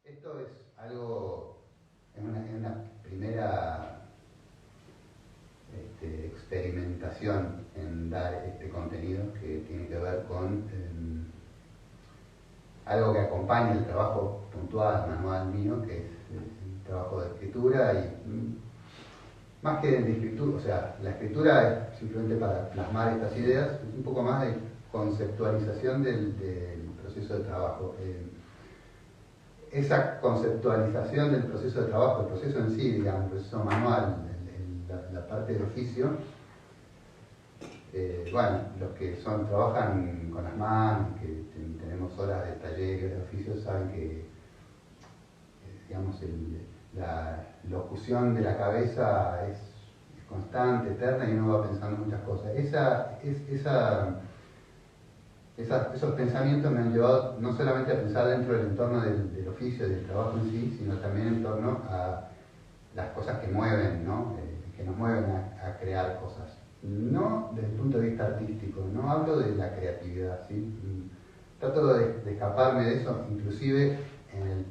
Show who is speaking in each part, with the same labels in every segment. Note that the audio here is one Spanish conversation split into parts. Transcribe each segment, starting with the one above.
Speaker 1: Esto es algo, en una primera experimentación en dar este contenido que tiene que ver con algo que acompaña el trabajo puntual, manual mío, que es el trabajo de escritura y más que de escritura, o sea, la escritura es simplemente para plasmar estas ideas, es un poco más de conceptualización del proceso de trabajo. Esa conceptualización del proceso de trabajo, el proceso en sí, digamos, el proceso manual, la parte del oficio, bueno, los que trabajan con las manos, que tenemos horas de taller y de oficio, saben que, digamos, la locución de la cabeza es constante, eterna, y uno va pensando muchas cosas. Esos pensamientos me han llevado no solamente a pensar dentro del entorno del oficio, del trabajo en sí, sino también en torno a las cosas que mueven, ¿no? Que nos mueven a crear cosas. No desde el punto de vista artístico, no hablo de la creatividad, ¿sí? Trato de escaparme de eso, inclusive en el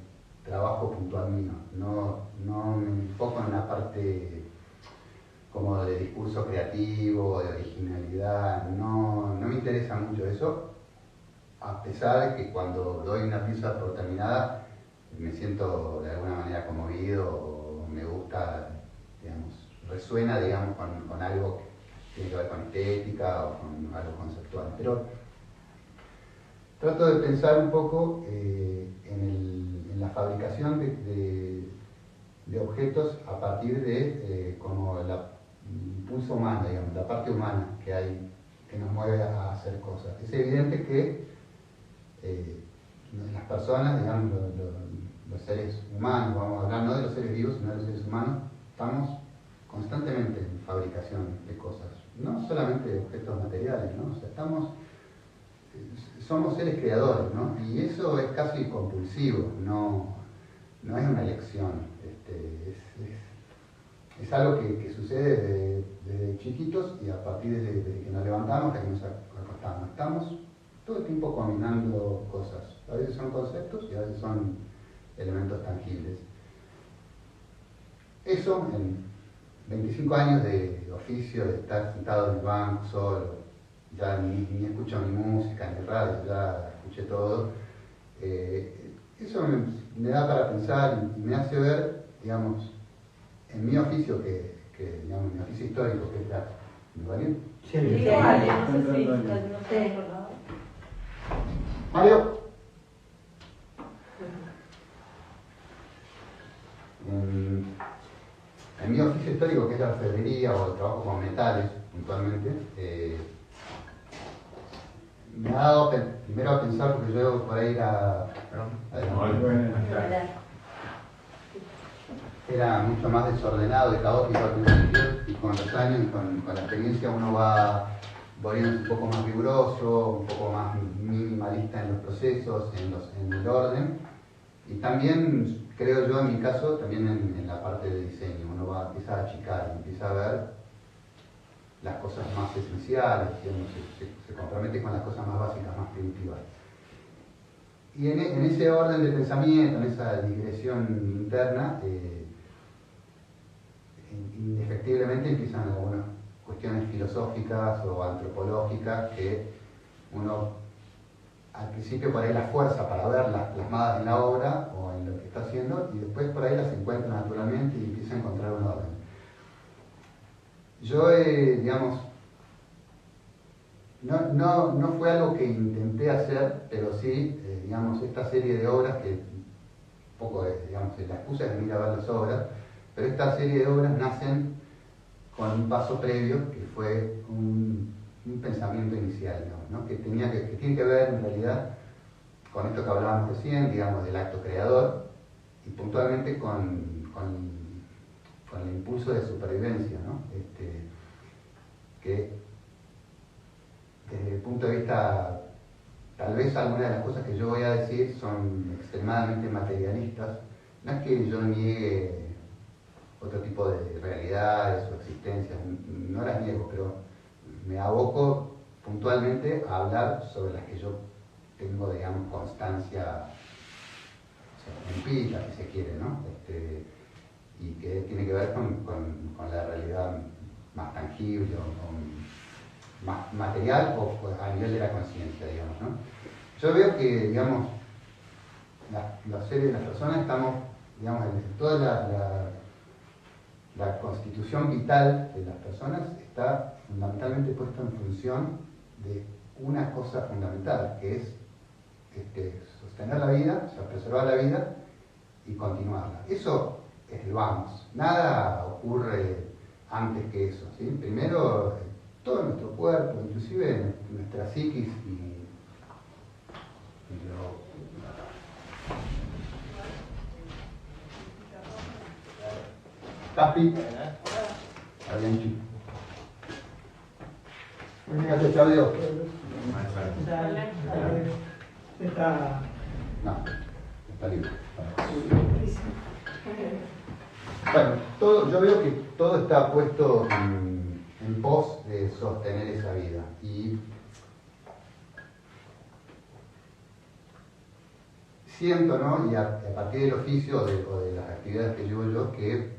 Speaker 1: trabajo puntual mío. No me enfoco en la parte como de discurso creativo, de originalidad, no me interesa mucho eso, a pesar de que cuando doy una pieza por terminada me siento de alguna manera conmovido o me gusta, digamos, resuena, digamos, con algo que tiene que ver con estética o con algo conceptual. Pero trato de pensar un poco en la fabricación de objetos a partir de como el impulso humano, digamos, la parte humana que hay, que nos mueve a hacer cosas. Es evidente que las personas, digamos, los seres humanos, vamos a hablar no de los seres vivos, sino de los seres humanos, estamos constantemente en fabricación de cosas, no solamente de objetos materiales, ¿no? O sea, somos seres creadores, ¿no? Y eso es casi compulsivo, no es una elección, es algo que sucede desde chiquitos y a partir de que nos levantamos hasta que nos acostamos. Estamos todo el tiempo combinando cosas, a veces son conceptos y a veces son elementos tangibles. Eso, en 25 años de oficio, de estar sentado en el banco solo, ya ni escucho ni música, ni radio, ya escuché todo, eso me da para pensar y me hace ver, digamos, en mi oficio, digamos, mi oficio histórico, que es la... ¿Me vale?
Speaker 2: Sí, vale, no sé si no sé.
Speaker 1: Mario. En mi oficio histórico, que es la orfebrería o el trabajo con metales, puntualmente, me ha dado primero a pensar, porque yo por ahí era mucho más desordenado y caótico al principio, y con los años y con la experiencia uno va volviendo un poco más riguroso, un poco más minimalista en los procesos, en el orden, y también, creo yo en mi caso, también en la parte de diseño, uno va a empezar a achicar, empieza a ver las cosas más esenciales, se compromete con las cosas más básicas, más primitivas. Y en ese orden de pensamiento, en esa digresión interna, indefectiblemente empiezan algunas cuestiones filosóficas o antropológicas que uno al principio por ahí las fuerza para verlas plasmadas en la obra o en lo que está haciendo, y después por ahí las encuentra naturalmente y empieza a encontrar un orden. Yo, digamos, no fue algo que intenté hacer, pero sí, digamos, esta serie de obras que un poco, digamos, la excusa es venir a ver las obras, pero esta serie de obras nacen con un paso previo que fue un pensamiento inicial, digamos, ¿no? que tiene que ver en realidad con esto que hablábamos recién, digamos, del acto creador, y puntualmente con el impulso de supervivencia, ¿no? Que desde el punto de vista, tal vez algunas de las cosas que yo voy a decir son extremadamente materialistas. No es que yo niegue otro tipo de realidades o existencias, no las niego, pero me aboco puntualmente a hablar sobre las que yo tengo, digamos, constancia, o empírica, si se quiere, ¿no? Y que tiene que ver con la realidad más tangible o más material o a nivel de la conciencia, digamos, ¿no? Yo veo que, digamos, los seres, las personas estamos, digamos, toda la constitución vital de las personas está fundamentalmente puesta en función de una cosa fundamental, que es sostener la vida, o sea, preservar la vida y continuarla. Eso es el vamos. Nada ocurre antes que eso, ¿sí? Primero, todo nuestro cuerpo, inclusive nuestra psiquis y Capi, Arianchi. ¿Venga este audio?
Speaker 3: Está...
Speaker 1: No, está libre. Bueno, yo veo que todo está puesto en pos de sostener esa vida. Y siento, ¿no? Y a partir del oficio o de las actividades que llevo yo, que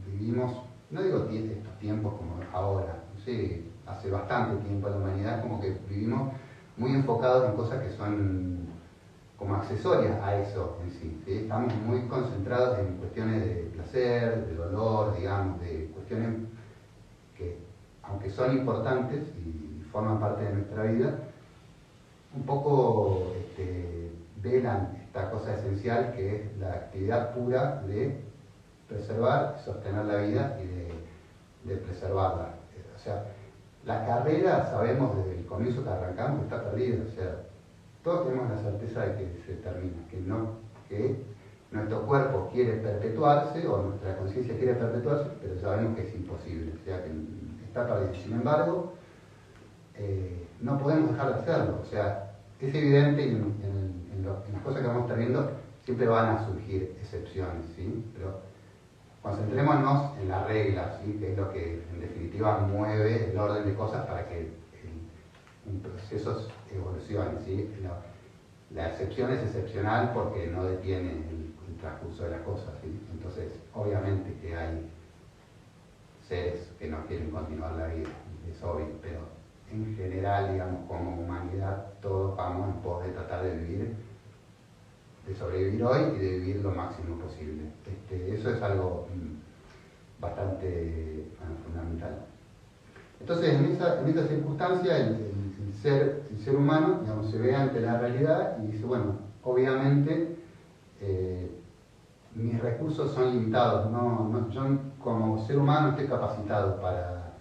Speaker 1: vivimos, no digo estos tiempos como ahora, sí, hace bastante tiempo en la humanidad, como que vivimos muy enfocados en cosas que son como accesorias a eso en sí, ¿sí? Estamos muy concentrados en cuestiones de placer, de dolor, digamos, de cuestiones que, aunque son importantes y forman parte de nuestra vida, un poco velan esta cosa esencial que es la actividad pura de preservar, sostener la vida y de preservarla. O sea, la carrera, sabemos desde el comienzo que arrancamos, está perdida. O sea, todos tenemos la certeza de que se termina, que nuestro cuerpo quiere perpetuarse o nuestra conciencia quiere perpetuarse, pero sabemos que es imposible, o sea, que está perdida. Sin embargo, no podemos dejar de hacerlo. O sea, es evidente y en las cosas que vamos a estar viendo siempre van a surgir excepciones, ¿sí? Pero concentrémonos en la regla, ¿sí? Que es lo que en definitiva mueve el orden de cosas para que un proceso evolucione, ¿sí? La excepción es excepcional porque no detiene el transcurso de las cosas, ¿sí? Entonces, obviamente que hay seres que no quieren continuar la vida, es obvio, pero en general, digamos, como humanidad, todos vamos en pos de tratar de vivir, de sobrevivir hoy y de vivir lo máximo posible. Eso es algo bastante fundamental. Entonces, en esa circunstancia, el ser humano, digamos, se ve ante la realidad y dice, bueno, obviamente mis recursos son limitados, yo como ser humano estoy capacitado para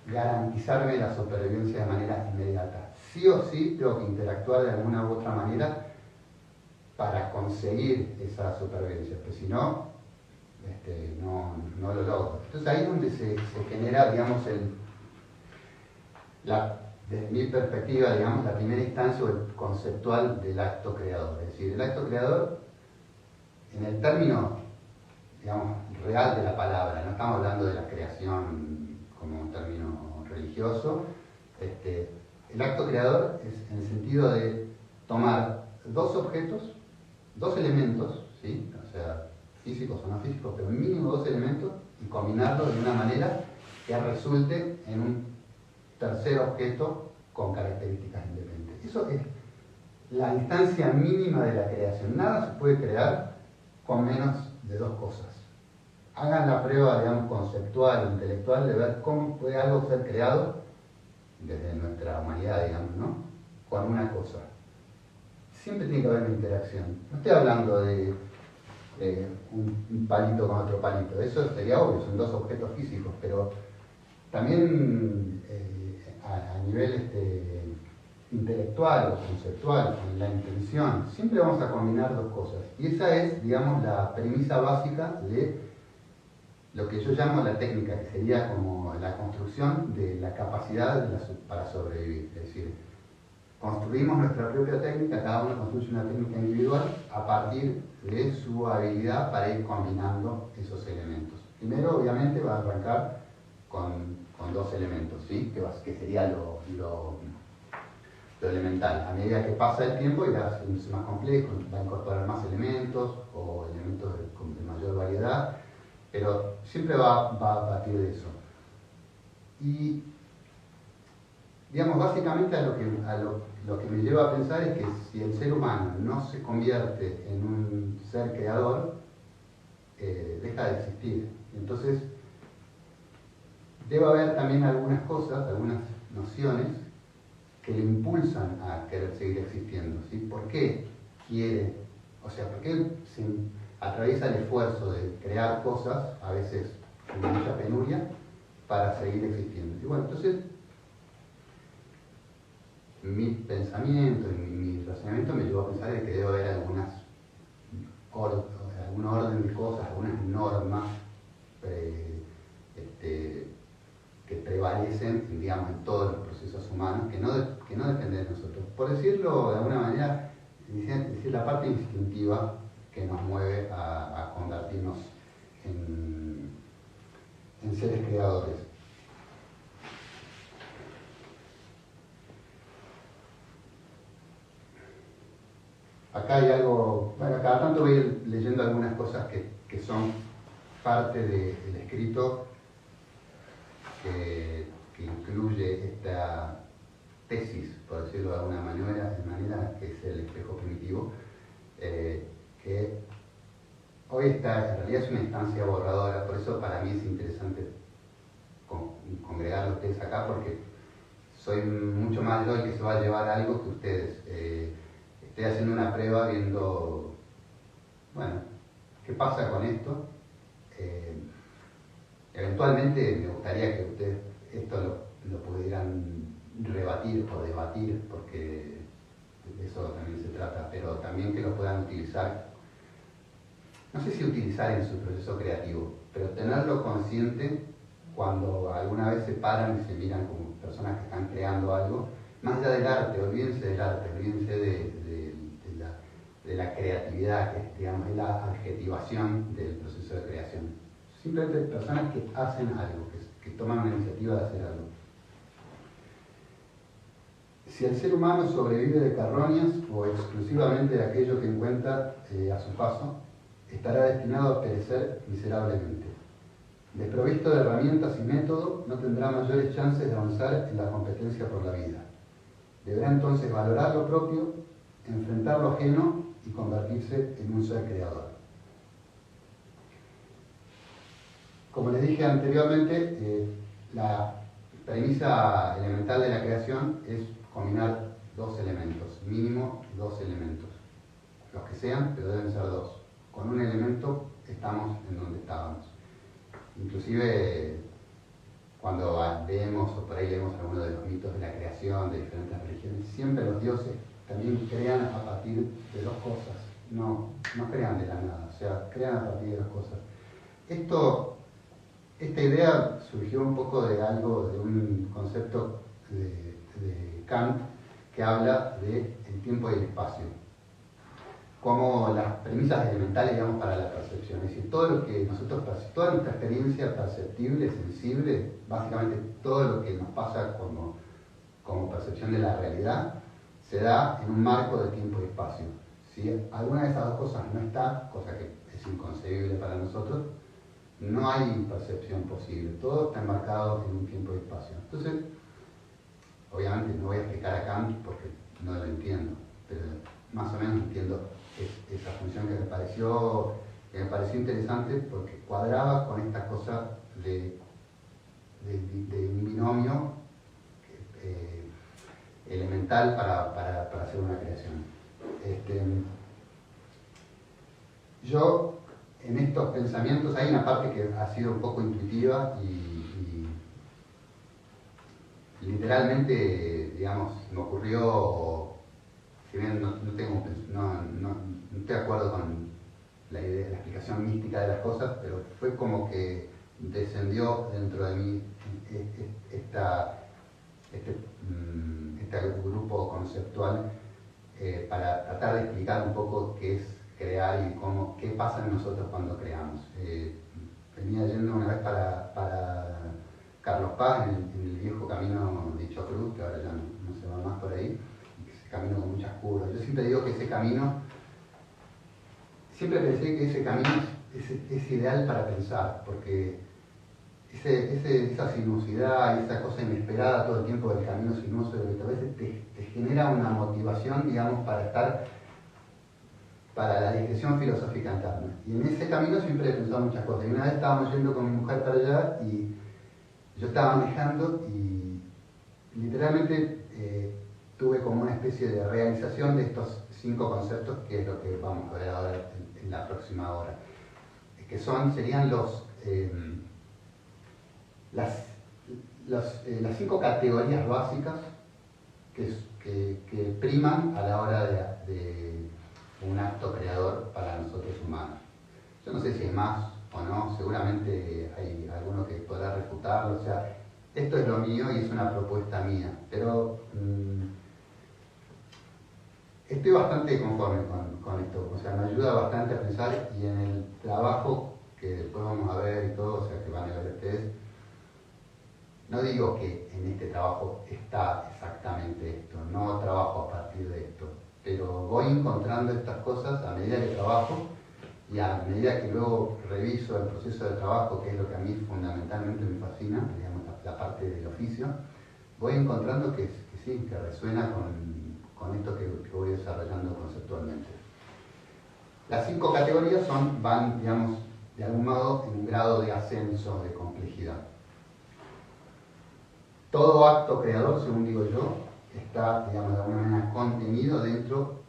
Speaker 1: garantizarme la supervivencia de manera inmediata. Sí o sí tengo que interactuar de alguna u otra manera para conseguir esa supervivencia, pero si no, no lo logro. Entonces ahí es donde se genera, digamos, desde mi perspectiva, digamos, la primera instancia conceptual del acto creador. Es decir, el acto creador, en el término, digamos, real de la palabra, no estamos hablando de la creación como un término religioso, el acto creador es en el sentido de tomar dos objetos, dos elementos, ¿sí? O sea, físicos o no físicos, pero mínimo dos elementos, y combinarlos de una manera que resulte en un tercer objeto con características independientes. Eso es la instancia mínima de la creación. Nada se puede crear con menos de dos cosas. Hagan la prueba, digamos, conceptual, intelectual, de ver cómo puede algo ser creado desde nuestra humanidad, digamos, ¿no? Con una cosa. Siempre tiene que haber una interacción. No estoy hablando de un palito con otro palito, eso sería obvio, son dos objetos físicos, pero también a nivel intelectual o conceptual, con la intención, siempre vamos a combinar dos cosas. Y esa es, digamos, la premisa básica de lo que yo llamo la técnica, que sería como la construcción de la capacidad para sobrevivir. Es decir, construimos nuestra propia técnica, cada uno construye una técnica individual a partir de su habilidad para ir combinando esos elementos. Primero, obviamente, va a arrancar con dos elementos, ¿sí? Que sería lo lo elemental. A medida que pasa el tiempo irá haciéndose más complejo, va a incorporar más elementos o elementos de mayor variedad, pero siempre va a partir de eso. Y, digamos, básicamente lo que me lleva a pensar es que si el ser humano no se convierte en un ser creador, deja de existir. Entonces, debe haber también algunas cosas, algunas nociones que le impulsan a querer seguir existiendo, ¿sí? ¿Por qué quiere? O sea, ¿por qué se atraviesa el esfuerzo de crear cosas, a veces con mucha penuria, para seguir existiendo? Y bueno, entonces, mi pensamiento y mi razonamiento me llevó a pensar de que debe haber algún orden de cosas, algunas normas que prevalecen, digamos, en todos los procesos humanos, que no dependen de nosotros. Por decirlo de alguna manera, decir la parte instintiva que nos mueve a convertirnos en seres creadores. Acá hay algo, bueno, cada tanto voy a ir leyendo algunas cosas que son parte del escrito que incluye esta tesis, por decirlo de alguna manera, que es el espejo primitivo, que hoy en realidad es una instancia borradora, por eso para mí es interesante congregar a ustedes acá, porque soy mucho más yo el que se va a llevar algo que ustedes. Estoy haciendo una prueba viendo, bueno, qué pasa con esto. Eventualmente me gustaría que ustedes esto lo pudieran rebatir o debatir, porque de eso también se trata, pero también que lo puedan utilizar, no sé si utilizar en su proceso creativo, pero tenerlo consciente cuando alguna vez se paran y se miran como personas que están creando algo, más allá del arte, olvídense del arte, olvídense de la creatividad, que es, digamos, es la adjetivación del proceso de creación. Simplemente personas que hacen algo, que toman una iniciativa de hacer algo. Si el ser humano sobrevive de carroñas o exclusivamente de aquello que encuentra a su paso, estará destinado a perecer miserablemente. Desprovisto de herramientas y método, no tendrá mayores chances de avanzar en la competencia por la vida. Deberá entonces valorar lo propio, enfrentar lo ajeno y convertirse en un ser creador. Como les dije anteriormente, la premisa elemental de la creación es combinar dos elementos, mínimo dos elementos. Los que sean, pero deben ser dos. Con un elemento estamos en donde estábamos. Inclusive cuando vemos o por ahí leemos algunos de los mitos de la creación de diferentes religiones, siempre los dioses también crean a partir de dos cosas, no crean de la nada, o sea, crean a partir de dos cosas. Esta idea surgió un poco de un concepto de Kant que habla del tiempo y el espacio, como las premisas elementales, digamos, para la percepción. Es decir, todo lo que nosotros, toda nuestra experiencia perceptible, sensible, básicamente todo lo que nos pasa como percepción de la realidad, se da en un marco de tiempo y espacio. Si alguna de esas dos cosas no está, cosa que es inconcebible para nosotros, no hay percepción posible. Todo está enmarcado en un tiempo y espacio. Entonces, obviamente no voy a explicar a Kant porque no lo entiendo, pero más o menos entiendo esa función que me pareció interesante porque cuadraba con esta cosa de un binomio elemental para hacer una creación. Yo en estos pensamientos hay una parte que ha sido un poco intuitiva y literalmente, digamos, me ocurrió, si bien no estoy de acuerdo con la idea, la explicación mística de las cosas, pero fue como que descendió dentro de mí este grupo conceptual para tratar de explicar un poco qué es crear y qué pasa en nosotros cuando creamos. Venía yendo una vez para Carlos Paz en el viejo camino de Cruz, que ahora ya no se va más por ahí, camino con muchas curvas. Yo siempre digo que ese camino, siempre pensé que ese camino es ideal para pensar, porque esa sinuosidad y esa cosa inesperada todo el tiempo del camino sinuoso, que a veces te genera una motivación, digamos, para la digresión filosófica interna. Y en ese camino siempre he pensado muchas cosas. Y una vez estábamos yendo con mi mujer para allá y yo estaba manejando y literalmente tuve como una especie de realización de estos 5 conceptos, que es lo que vamos a ver ahora en la próxima hora, que serían las 5 categorías básicas que priman a la hora de un acto creador para nosotros humanos. Yo no sé si hay más o no, seguramente hay alguno que podrá refutarlo, o sea, esto es lo mío y es una propuesta mía, pero estoy bastante conforme con esto, o sea, me ayuda bastante a pensar, y en el trabajo que después vamos a ver y todo, o sea, que van a ver ustedes, no digo que en este trabajo está exactamente esto, no trabajo a partir de esto, pero voy encontrando estas cosas a medida que trabajo y a medida que luego reviso el proceso de trabajo, que es lo que a mí fundamentalmente me fascina, digamos, la parte del oficio, voy encontrando que sí, que resuena con esto que voy desarrollando conceptualmente. Las 5 categorías van, digamos, de algún modo en un grado de ascenso de complejidad. Todo acto creador, según digo yo, está, digamos, de alguna manera contenido dentro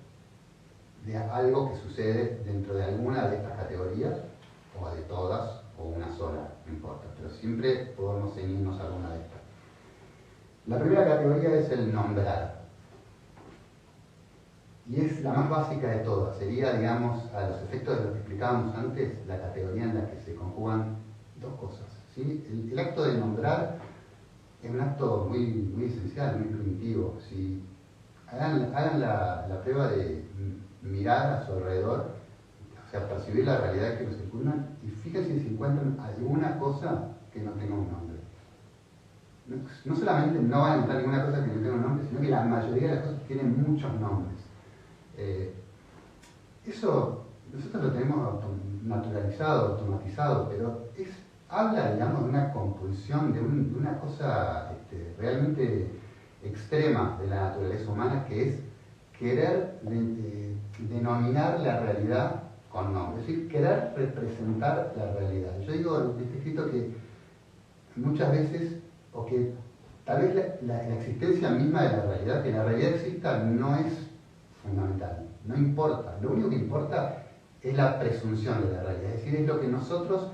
Speaker 1: de algo que sucede dentro de alguna de estas categorías, o de todas, o una sola, no importa, pero siempre podemos ceñirnos a alguna de estas. La primera categoría es el nombrar, y es la más básica de todas. Sería, digamos, a los efectos de lo que explicábamos antes, la categoría en la que se conjugan 2 cosas, ¿sí? El acto de nombrar es un acto muy, muy esencial, muy primitivo. Si hagan la prueba de mirar a su alrededor, o sea, percibir la realidad que nos circunda, y fíjense si encuentran alguna cosa que no tenga un nombre. No solamente no van a encontrar ninguna cosa que no tenga un nombre, sino que la mayoría de las cosas tienen muchos nombres. Eso nosotros lo tenemos naturalizado, automatizado, pero habla, digamos, de una compulsión, de una cosa realmente extrema de la naturaleza humana, que es querer denominar la realidad con nombre, es decir, querer representar la realidad. Yo digo en este escrito que muchas veces, o que tal vez la existencia misma de la realidad, que la realidad exista, no es fundamental, no importa. Lo único que importa es la presunción de la realidad, es decir, es lo que nosotros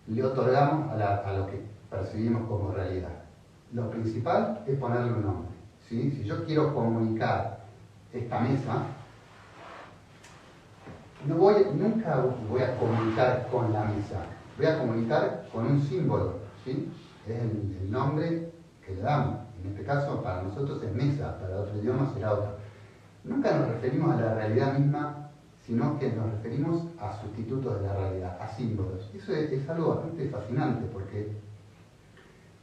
Speaker 1: le otorgamos a lo que percibimos como realidad. Lo principal es ponerle un nombre, ¿sí? Si yo quiero comunicar esta mesa, nunca voy a comunicar con la mesa, voy a comunicar con un símbolo, ¿sí? Es el nombre que le damos. En este caso, para nosotros es mesa, para otro idioma será otro. Nunca nos referimos a la realidad misma, sino que nos referimos a sustitutos de la realidad, a símbolos. Eso es algo bastante fascinante, porque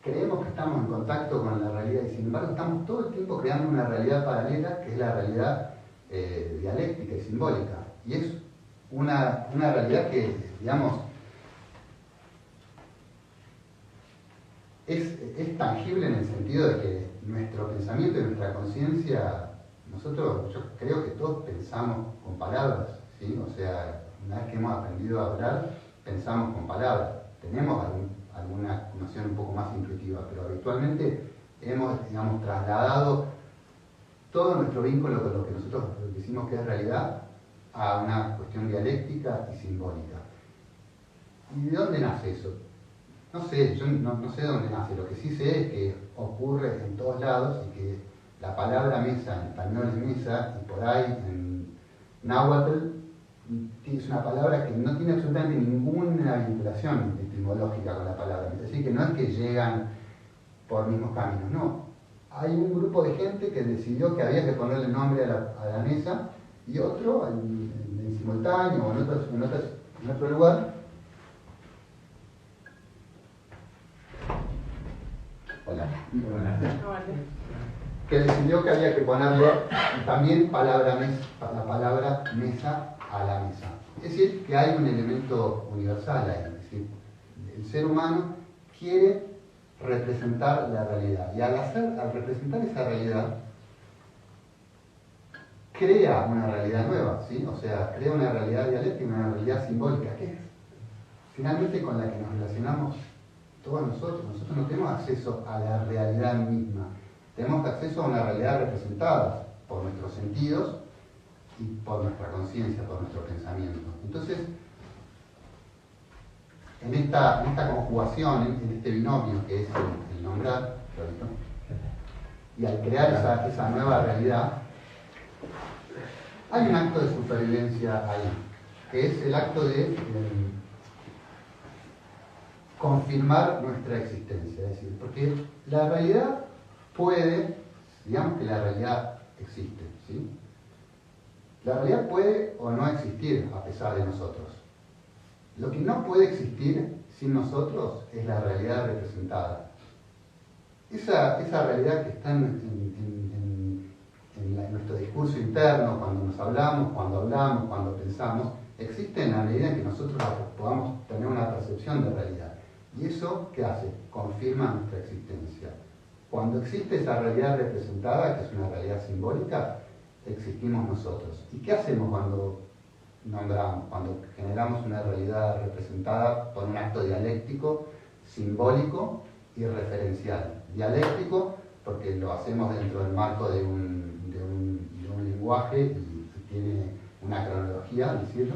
Speaker 1: creemos que estamos en contacto con la realidad y sin embargo estamos todo el tiempo creando una realidad paralela, que es la realidad dialéctica y simbólica. Y es una realidad que, digamos, es tangible en el sentido de que nuestro pensamiento y nuestra conciencia, yo creo que todos pensamos con palabras, ¿sí? O sea, una vez que hemos aprendido a hablar, pensamos con palabras. Tenemos alguna noción un poco más intuitiva, pero habitualmente hemos, digamos, trasladado todo nuestro vínculo con lo que nosotros decimos que es realidad a una cuestión dialéctica y simbólica. ¿Y de dónde nace eso? No sé, yo no sé de dónde nace. Lo que sí sé es que ocurre en todos lados y que la palabra mesa en español es mesa, y por ahí en náhuatl es una palabra que no tiene absolutamente ninguna vinculación etimológica con la palabra. Es decir, que no es que llegan por mismos caminos, no. Hay un grupo de gente que decidió que había que ponerle nombre a la mesa, y otro en simultáneo o en otro lugar. Hola. que decidió que había que ponerle también la palabra mesa a la mesa. Es decir, que hay un elemento universal ahí. Es decir, el ser humano quiere representar la realidad. Y al representar esa realidad, crea una realidad nueva, ¿sí? O sea, crea una realidad dialéctica, una realidad simbólica, que es finalmente con la que nos relacionamos todos nosotros. Nosotros no tenemos acceso a la realidad misma, tenemos acceso a una realidad representada por nuestros sentidos y por nuestra conciencia, por nuestro pensamiento. Entonces, en esta conjugación, en este binomio que es el nombrar, y al crear esa nueva realidad, hay un acto de supervivencia ahí, que es el acto de confirmar nuestra existencia. Es decir, porque la realidad puede, digamos que la realidad existe, ¿sí? La realidad puede o no existir a pesar de nosotros. Lo que no puede existir sin nosotros es la realidad representada. Esa realidad que está en nuestro discurso interno, cuando nos hablamos, cuando pensamos, existe en la medida en que nosotros podamos tener una percepción de realidad. ¿Y eso qué hace? Confirma nuestra existencia. Cuando existe esa realidad representada, que es una realidad simbólica, existimos nosotros. ¿Y qué hacemos cuando nombramos, cuando generamos una realidad representada por un acto dialéctico, simbólico y referencial? Dialéctico, porque lo hacemos dentro del marco de un lenguaje y tiene una cronología, decirlo.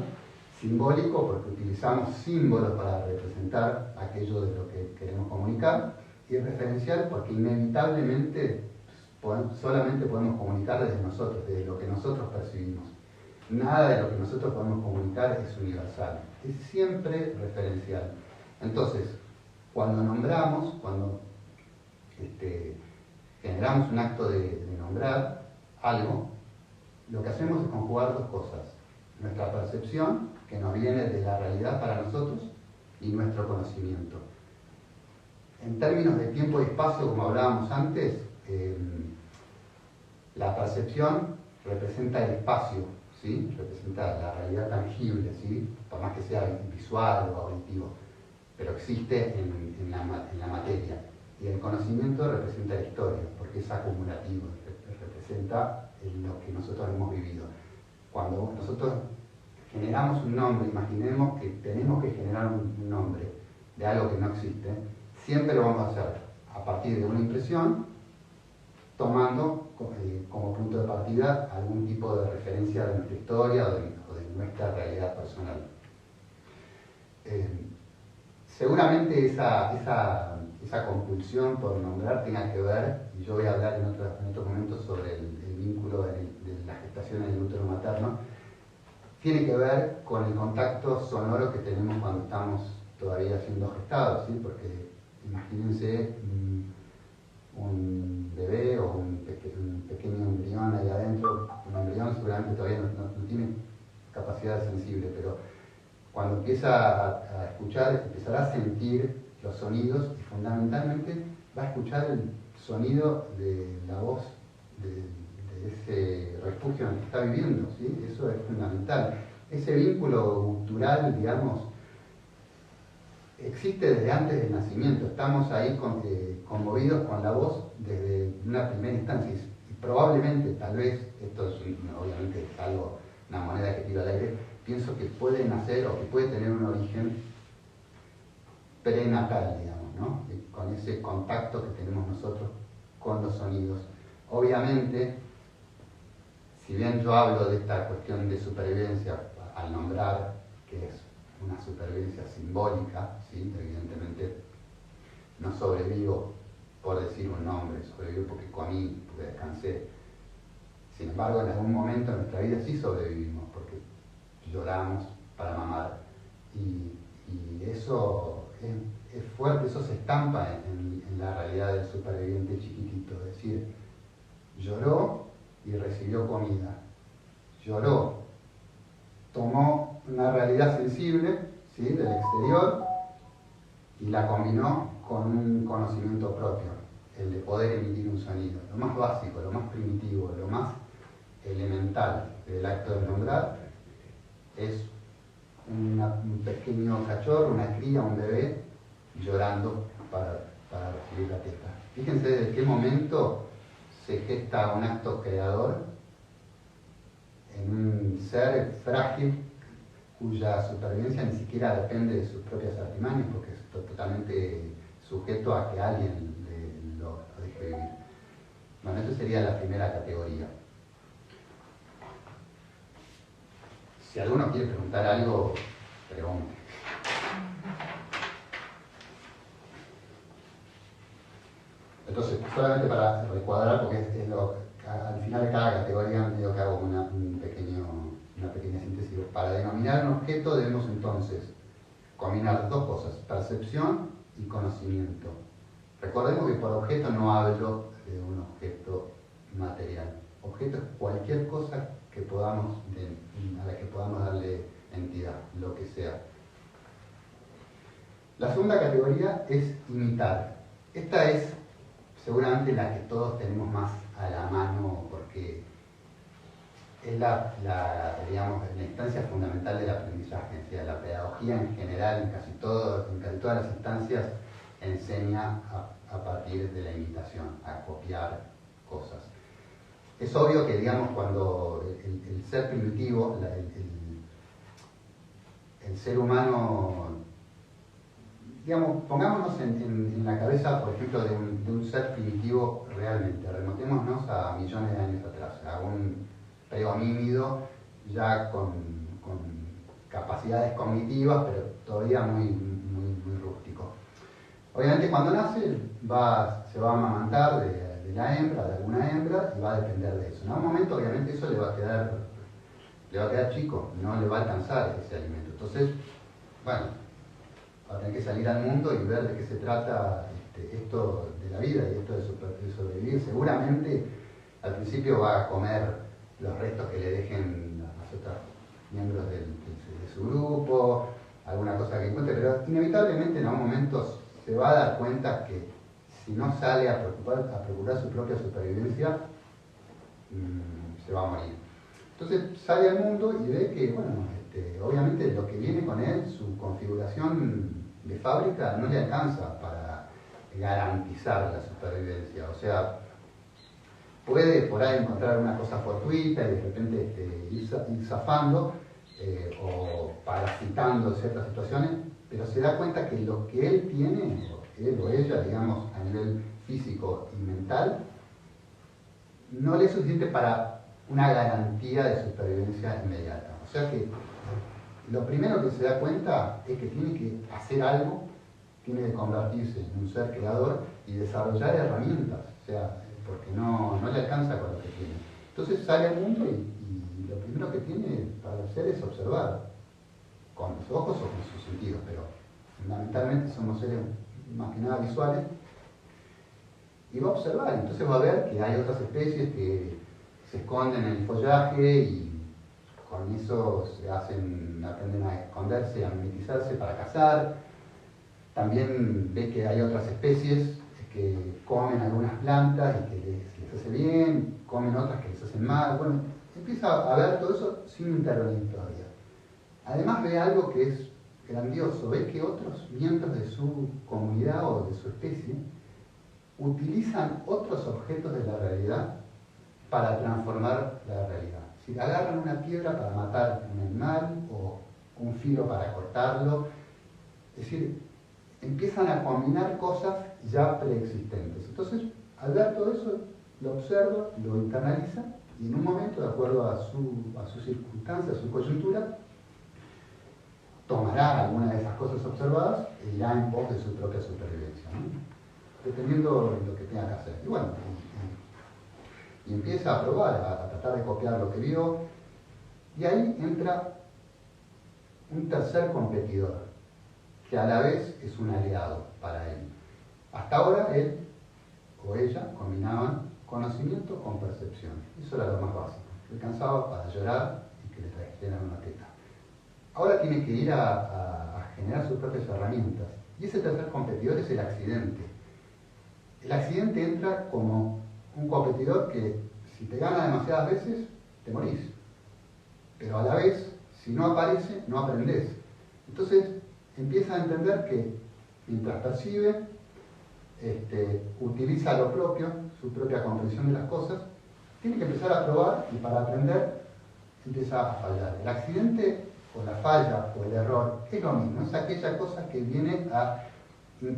Speaker 1: Simbólico, porque utilizamos símbolos para representar aquello de lo que queremos comunicar. Y referencial, porque inevitablemente solamente podemos comunicar desde nosotros, desde lo que nosotros percibimos. Nada de lo que nosotros podemos comunicar es universal, es siempre referencial. Entonces, cuando nombramos, cuando generamos un acto de nombrar algo, lo que hacemos es conjugar dos cosas: nuestra percepción, que nos viene de la realidad para nosotros, y nuestro conocimiento. En términos de tiempo y espacio, como hablábamos antes, la percepción representa el espacio, ¿sí? Representa la realidad tangible, ¿sí? Por más que sea visual o auditivo, pero existe en la materia. Y el conocimiento representa la historia, porque es acumulativo, representa lo que nosotros hemos vivido. Cuando nosotros generamos un nombre, imaginemos que tenemos que generar un nombre de algo que no existe, siempre lo vamos a hacer a partir de una impresión, tomando como punto de partida algún tipo de referencia de nuestra historia o de nuestra realidad personal. Seguramente esa compulsión por nombrar tenga que ver, y yo voy a hablar en otro momento sobre el vínculo de la gestación en el útero materno, tiene que ver con el contacto sonoro que tenemos cuando estamos todavía siendo gestados, ¿sí? Porque imagínense un bebé o un pequeño embrión ahí adentro. Un embrión seguramente todavía no tiene capacidad sensible, pero cuando empieza a escuchar, empezará a sentir los sonidos y fundamentalmente va a escuchar el sonido de la voz de ese refugio en el que está viviendo, ¿sí? Eso es fundamental. Ese vínculo gutural, digamos, existe desde antes del nacimiento. Estamos ahí conmovidos con la voz desde una primera instancia. Y probablemente, tal vez, esto es obviamente es algo, una moneda que tiro al aire, pienso que puede nacer o que puede tener un origen prenatal, digamos, ¿no? Con ese contacto que tenemos nosotros con los sonidos. Obviamente, si bien yo hablo de esta cuestión de supervivencia al nombrar, que es una supervivencia simbólica, ¿sí? Evidentemente no sobrevivo por decir un nombre, sobrevivo porque comí, porque descansé. Sin embargo, en algún momento de nuestra vida sí sobrevivimos, porque lloramos para mamar. Y eso es fuerte, eso se estampa en la realidad del superviviente chiquitito. Es decir, lloró y recibió comida. Lloró, tomó una realidad sensible, ¿sí? Del exterior y la combinó con un conocimiento propio. el de poder emitir un sonido, lo más básico, lo más primitivo, lo más elemental del acto de nombrar, es un pequeño cachorro, una cría, un bebé, llorando para recibir la teta. Fíjense de qué momento se gesta un acto creador en un ser frágil cuya supervivencia ni siquiera depende de sus propias artimañas, porque es totalmente sujeto a que alguien lo deje vivir. Bueno, esa sería la primera categoría. Si alguno quiere preguntar algo, pregunte. Entonces, solamente para recuadrar, porque al final de cada categoría medio que hago una pequeña síntesis. Para denominar un objeto debemos entonces combinar dos cosas, percepción y conocimiento. Recordemos que por objeto no hablo de un objeto material. Objeto es cualquier cosa que a la que podamos darle entidad, lo que sea. La segunda categoría es imitar. Esta es seguramente la que todos tenemos más a la mano porque es la instancia fundamental del aprendizaje. O sea, la pedagogía en general, en casi todas las instancias, enseña a partir de la imitación, a copiar cosas. Es obvio que, cuando el ser primitivo, el ser humano, pongámonos en la cabeza, por ejemplo, de un ser primitivo realmente, remontémonos a millones de años atrás, a un prehomínido ya con capacidades cognitivas, pero todavía muy rústico. Obviamente cuando nace se va a amamantar de alguna hembra, y va a depender de eso. En algún momento obviamente eso le va a quedar chico, no le va a alcanzar ese alimento. Entonces, va a tener que salir al mundo y ver de qué se trata esto de la vida y esto de sobrevivir. Seguramente al principio va a comer los restos que le dejen los otros miembros de su grupo, alguna cosa que encuentre, pero inevitablemente en algún momento se va a dar cuenta que si no sale a procurar su propia supervivencia, se va a morir. Entonces sale al mundo y ve que, obviamente lo que viene con él, su configuración de fábrica, no le alcanza para garantizar la supervivencia. O sea, puede por ahí encontrar una cosa fortuita y de repente ir zafando o parasitando ciertas situaciones, pero se da cuenta que lo que él tiene, él o ella, a nivel físico y mental, no le es suficiente para una garantía de supervivencia inmediata. O sea que lo primero que se da cuenta es que tiene que hacer algo, tiene que convertirse en un ser creador y desarrollar herramientas, o sea, porque no le alcanza con lo que tiene. Entonces sale al mundo y lo primero que tiene para hacer es observar, con los ojos o con sus sentidos, pero fundamentalmente somos seres más que nada visuales, y va a observar. Entonces va a ver que hay otras especies que se esconden en el follaje y con eso aprenden a esconderse, a mimetizarse para cazar. También ve que hay otras especies que comen algunas plantas y que les hace bien, comen otras que les hacen mal. Bueno, empieza a ver todo eso sin intervenir todavía. Además ve algo que es grandioso, ve que otros miembros de su comunidad o de su especie utilizan otros objetos de la realidad para transformar la realidad. Si agarran una piedra para matar un animal o un filo para cortarlo, es decir, empiezan a combinar cosas ya preexistentes. Entonces, al ver todo eso, lo observa, lo internaliza y en un momento, de acuerdo a sus circunstancias, a su coyuntura, tomará alguna de esas cosas observadas e irá en pos de su propia supervivencia, ¿no? Dependiendo de lo que tenga que hacer. Y bueno, y empieza a probar, a tratar de copiar lo que vio, y ahí entra un tercer competidor, que a la vez es un aliado para él. Hasta ahora él o ella combinaban conocimiento con percepción. Eso era lo más básico. Le alcanzaba para llorar y que le trajeran una teta. Ahora tiene que ir a generar sus propias herramientas. Y ese tercer competidor es el accidente. El accidente entra como un competidor que si te gana demasiadas veces, te morís. Pero a la vez, si no aparece, no aprendés. Entonces, empieza a entender que mientras percibe, utiliza lo propio, su propia comprensión de las cosas, tiene que empezar a probar y para aprender empieza a fallar. El accidente o la falla o el error es lo mismo, es aquella cosa que viene a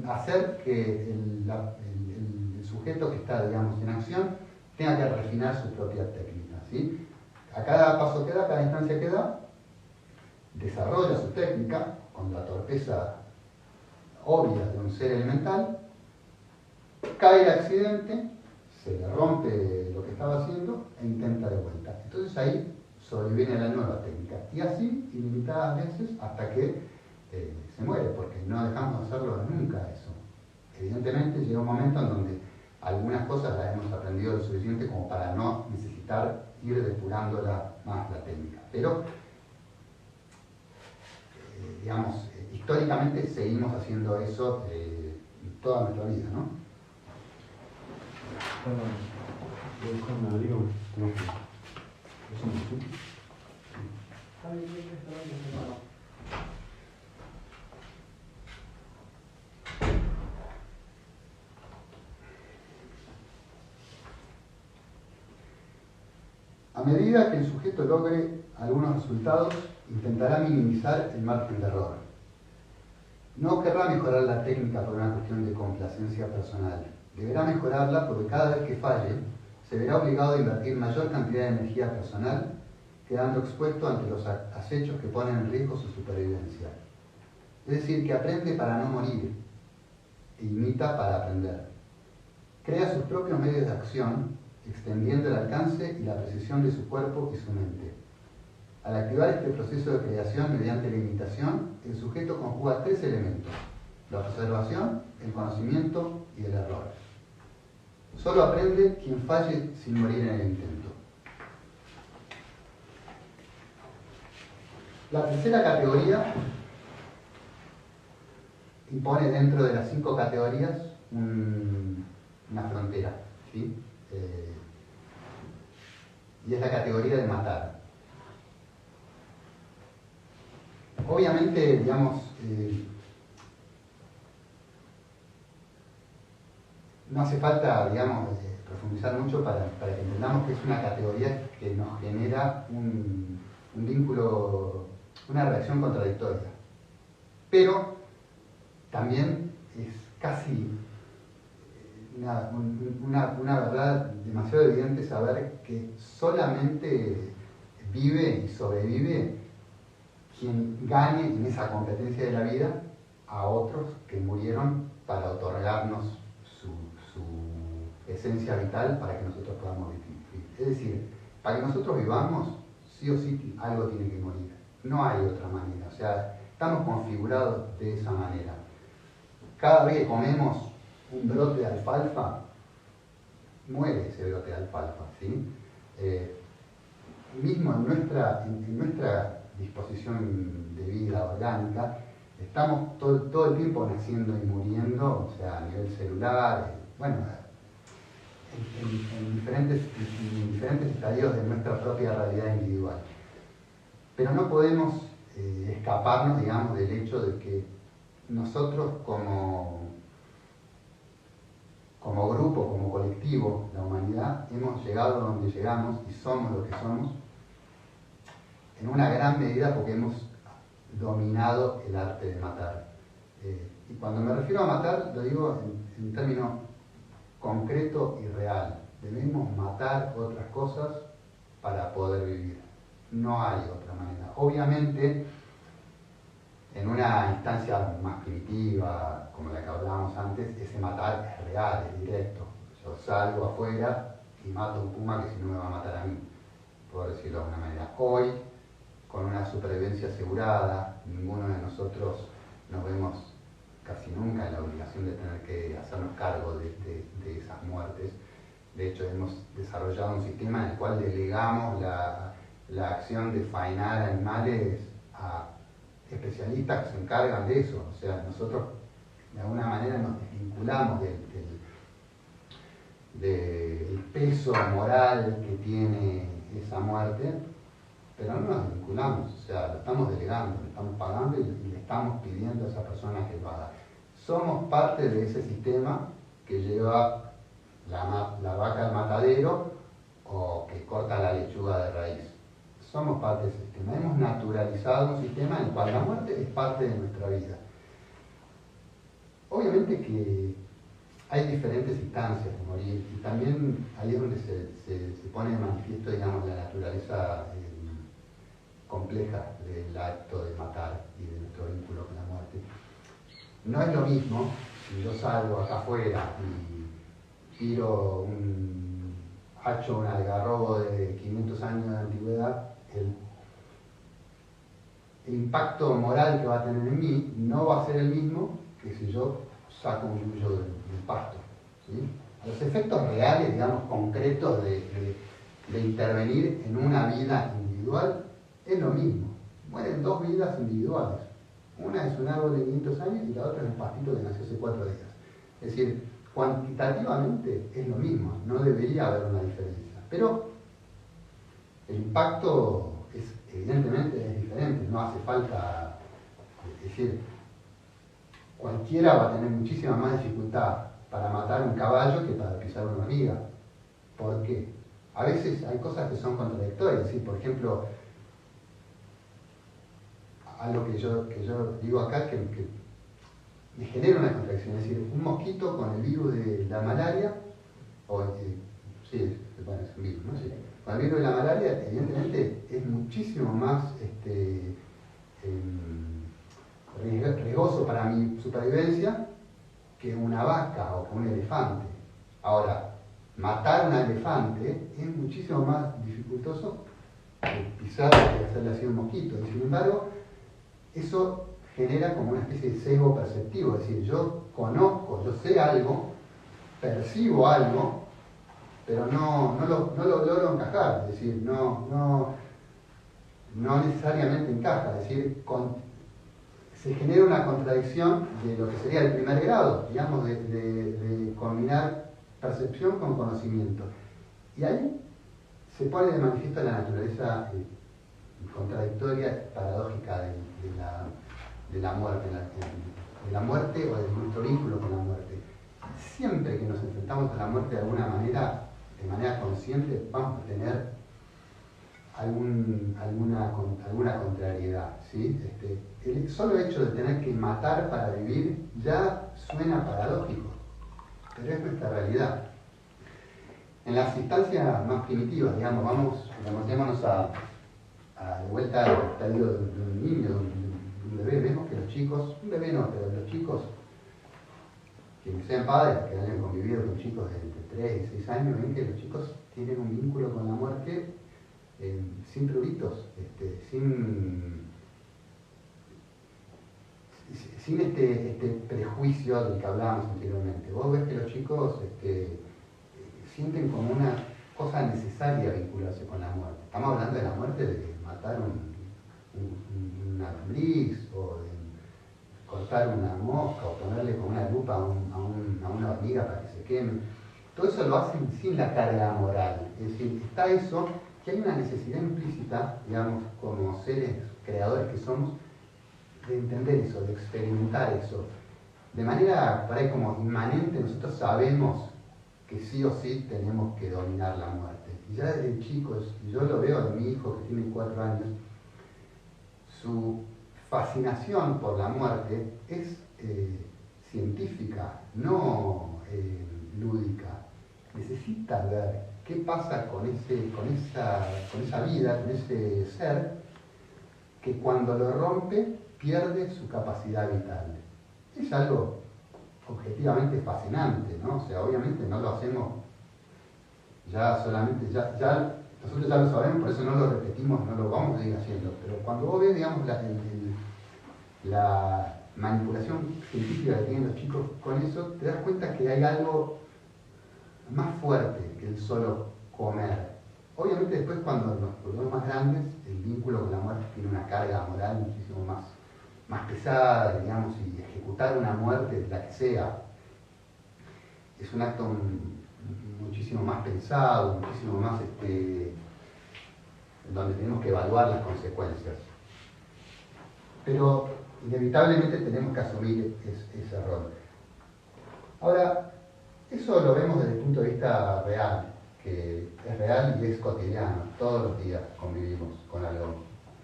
Speaker 1: hacer que el sujeto que está, digamos, en acción tenga que refinar su propia técnica, ¿sí? A cada paso que da, a cada instancia que da, desarrolla su técnica con la torpeza obvia de un ser elemental, cae el accidente, se le rompe lo que estaba haciendo e intenta de vuelta. Entonces ahí sobreviene la nueva técnica. Y así, ilimitadas veces, hasta que se muere, porque no dejamos de hacerlo nunca eso. Evidentemente llega un momento en donde algunas cosas las hemos aprendido lo suficiente como para no necesitar ir depurándola más la técnica. Pero, digamos, históricamente seguimos haciendo eso toda nuestra vida, ¿no?
Speaker 4: Voy a buscar un abrigo. No. ¿Eso me escucha?
Speaker 1: A medida que el sujeto logre algunos resultados, intentará minimizar el margen de error. No querrá mejorar la técnica por una cuestión de complacencia personal. Deberá mejorarla porque cada vez que falle, se verá obligado a invertir mayor cantidad de energía personal, quedando expuesto ante los acechos que ponen en riesgo su supervivencia. Es decir, que aprende para no morir e imita para aprender. Crea sus propios medios de acción, extendiendo el alcance y la precisión de su cuerpo y su mente. Al activar este proceso de creación mediante la imitación, el sujeto conjuga tres elementos: la observación, el conocimiento y el error. Solo aprende quien falle sin morir en el intento. La tercera categoría impone dentro de las 5 categorías una frontera, ¿sí? Y es la categoría de matar. Obviamente, digamos, no hace falta, digamos, profundizar mucho para que entendamos que es una categoría que nos genera un vínculo, una reacción contradictoria. Pero también es casi una verdad demasiado evidente saber que solamente vive y sobrevive quien gane en esa competencia de la vida a otros que murieron para otorgarnos su esencia vital para que nosotros podamos vivir. Es decir, para que nosotros vivamos, sí o sí algo tiene que morir. No hay otra manera. O sea, estamos configurados de esa manera. Cada vez que comemos un brote de alfalfa, muere ese brote de alfalfa, ¿sí? Mismo en nuestra disposición de vida orgánica, estamos todo el tiempo naciendo y muriendo, o sea, a nivel celular, bueno, en diferentes estadios de nuestra propia realidad individual. Pero no podemos escaparnos, digamos, del hecho de que nosotros como grupo, como colectivo, la humanidad, hemos llegado a donde llegamos y somos lo que somos en una gran medida porque hemos dominado el arte de matar. Y cuando me refiero a matar, lo digo en términos concreto y real. Debemos matar otras cosas para poder vivir. No hay otra manera. Obviamente, en una instancia más primitiva, como la que hablábamos antes, ese matar es real, es directo. Yo salgo afuera y mato a un puma que si no me va a matar a mí, por decirlo de alguna manera. Hoy, con una supervivencia asegurada, ninguno de nosotros nos vemos casi nunca en la obligación de tener que hacernos cargo de esas muertes. De hecho, hemos desarrollado un sistema en el cual delegamos la acción de faenar animales a especialistas que se encargan de eso. O sea, nosotros de alguna manera nos desvinculamos del peso moral que tiene esa muerte, pero no nos vinculamos, o sea, lo estamos delegando, le estamos pagando y le estamos pidiendo a esa persona que lo haga. Somos parte de ese sistema que lleva la vaca al matadero o que corta la lechuga de raíz. Somos parte de ese sistema. Hemos naturalizado un sistema en el cual la muerte es parte de nuestra vida. Obviamente que hay diferentes instancias de morir y también ahí es donde se pone de manifiesto, digamos, la naturaleza compleja del acto de matar y de nuestro vínculo con la muerte. No es lo mismo si yo salgo acá afuera y tiro un hacho, un algarrobo de 500 años de antigüedad, el impacto moral que va a tener en mí no va a ser el mismo que si yo saco un yuyo del pasto, ¿sí? A los efectos reales, digamos, concretos de intervenir en una vida individual, es lo mismo. Mueren dos vidas individuales. Una es un árbol de 500 años y la otra es un pastito que nació hace 4 días. Es decir, cuantitativamente es lo mismo, no debería haber una diferencia. Pero el impacto evidentemente es diferente, no hace falta, es decir, cualquiera va a tener muchísima más dificultad para matar un caballo que para pisar una hormiga. ¿Por qué? A veces hay cosas que son contradictorias, es decir, por ejemplo, algo que yo digo acá que me genera una contradicción, es decir, un mosquito con el virus de la malaria, sí, bueno, es un virus, ¿no? Sí. Con el virus de la malaria, evidentemente, es muchísimo más riesgoso para mi supervivencia que una vaca o que un elefante. Ahora, matar a un elefante es muchísimo más dificultoso que pisar y hacerle así un mosquito. Y sin embargo, eso genera como una especie de sesgo perceptivo, es decir, yo conozco, yo sé algo, percibo algo, pero no lo logro encajar, es decir, no necesariamente encaja, es decir, se genera una contradicción de lo que sería el primer grado, digamos, de combinar percepción con conocimiento. Y ahí se pone de manifiesto la naturaleza contradictoria, paradójica de la muerte, de la muerte o de nuestro vínculo con la muerte. Siempre que nos enfrentamos a la muerte de alguna manera, de manera consciente, vamos a tener alguna contrariedad, ¿sí? El solo hecho de tener que matar para vivir ya suena paradójico, pero es nuestra realidad. En las instancias más primitivas, digamos, remontémonos de vuelta al estadio de un niño, de un bebé, vemos que los chicos, un bebé no, pero los chicos, quienes sean padres, que hayan convivido con chicos de entre 3 y 6 años, ven que los chicos tienen un vínculo con la muerte sin pruritos, sin este prejuicio del que hablábamos anteriormente. Vos ves que los chicos sienten como una cosa necesaria vincularse con la muerte. Estamos hablando de la muerte de matar una lombriz o de cortar una mosca o ponerle con una lupa a una hormiga para que se queme. Todo eso lo hacen sin la carga moral. Es decir, está eso, que hay una necesidad implícita, digamos, como seres creadores que somos, de entender eso, de experimentar eso. De manera, por ahí como inmanente, nosotros sabemos que sí o sí tenemos que dominar la muerte. Y ya desde chicos, yo lo veo de mi hijo que tiene 4 años, su fascinación por la muerte es científica, no lúdica. Necesita ver qué pasa con esa vida, con ese ser, que cuando lo rompe pierde su capacidad vital. Es algo objetivamente fascinante, ¿no? O sea, obviamente no lo hacemos ya solamente, nosotros ya lo sabemos, por eso no lo repetimos, no lo vamos a ir haciendo, pero cuando vos ves, digamos, la manipulación científica que tienen los chicos con eso, te das cuenta que hay algo más fuerte que el solo comer. Obviamente después cuando nos volvemos más grandes, el vínculo con la muerte tiene una carga moral muchísimo más pesada, digamos, y ejecutar una muerte, la que sea, es un acto muchísimo más pensado, muchísimo más donde tenemos que evaluar las consecuencias. Pero inevitablemente tenemos que asumir ese rol. Ahora, eso lo vemos desde el punto de vista real, que es real y es cotidiano. Todos los días convivimos con algo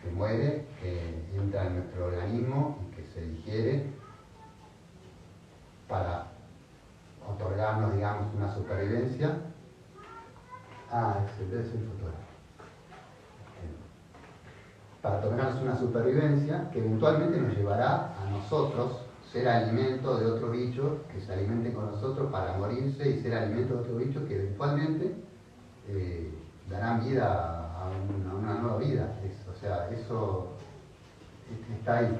Speaker 1: que muere, que entra en nuestro organismo y que se digiere para otorgarnos, digamos, una supervivencia. Ese es el fotógrafo. Para otorgarnos una supervivencia que eventualmente nos llevará a nosotros ser alimento de otro bicho que se alimente con nosotros para morirse y ser alimento de otro bicho que eventualmente darán vida a una nueva vida. O sea, eso está ahí.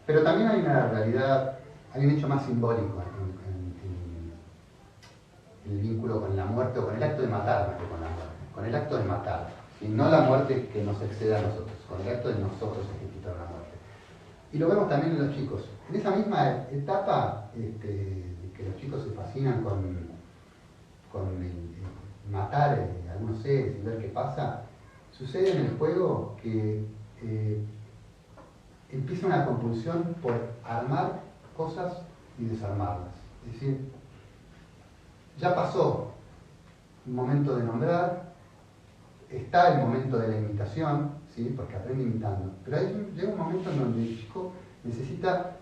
Speaker 1: Pero también hay una realidad, hay un hecho más simbólico en el vínculo con la muerte o con el acto de matar, más que con la muerte, con el acto de matar, y no la muerte que nos excede a nosotros, con el acto de nosotros ejecutar la muerte. Y lo vemos también en los chicos. En esa misma etapa, que los chicos se fascinan con matar algunos seres y ver qué pasa, sucede en el juego que empieza una compulsión por armar cosas y desarmarlas. Es decir, ya pasó un momento de nombrar, está el momento de la imitación, ¿sí? Porque aprende imitando, pero llega un momento en donde el chico necesita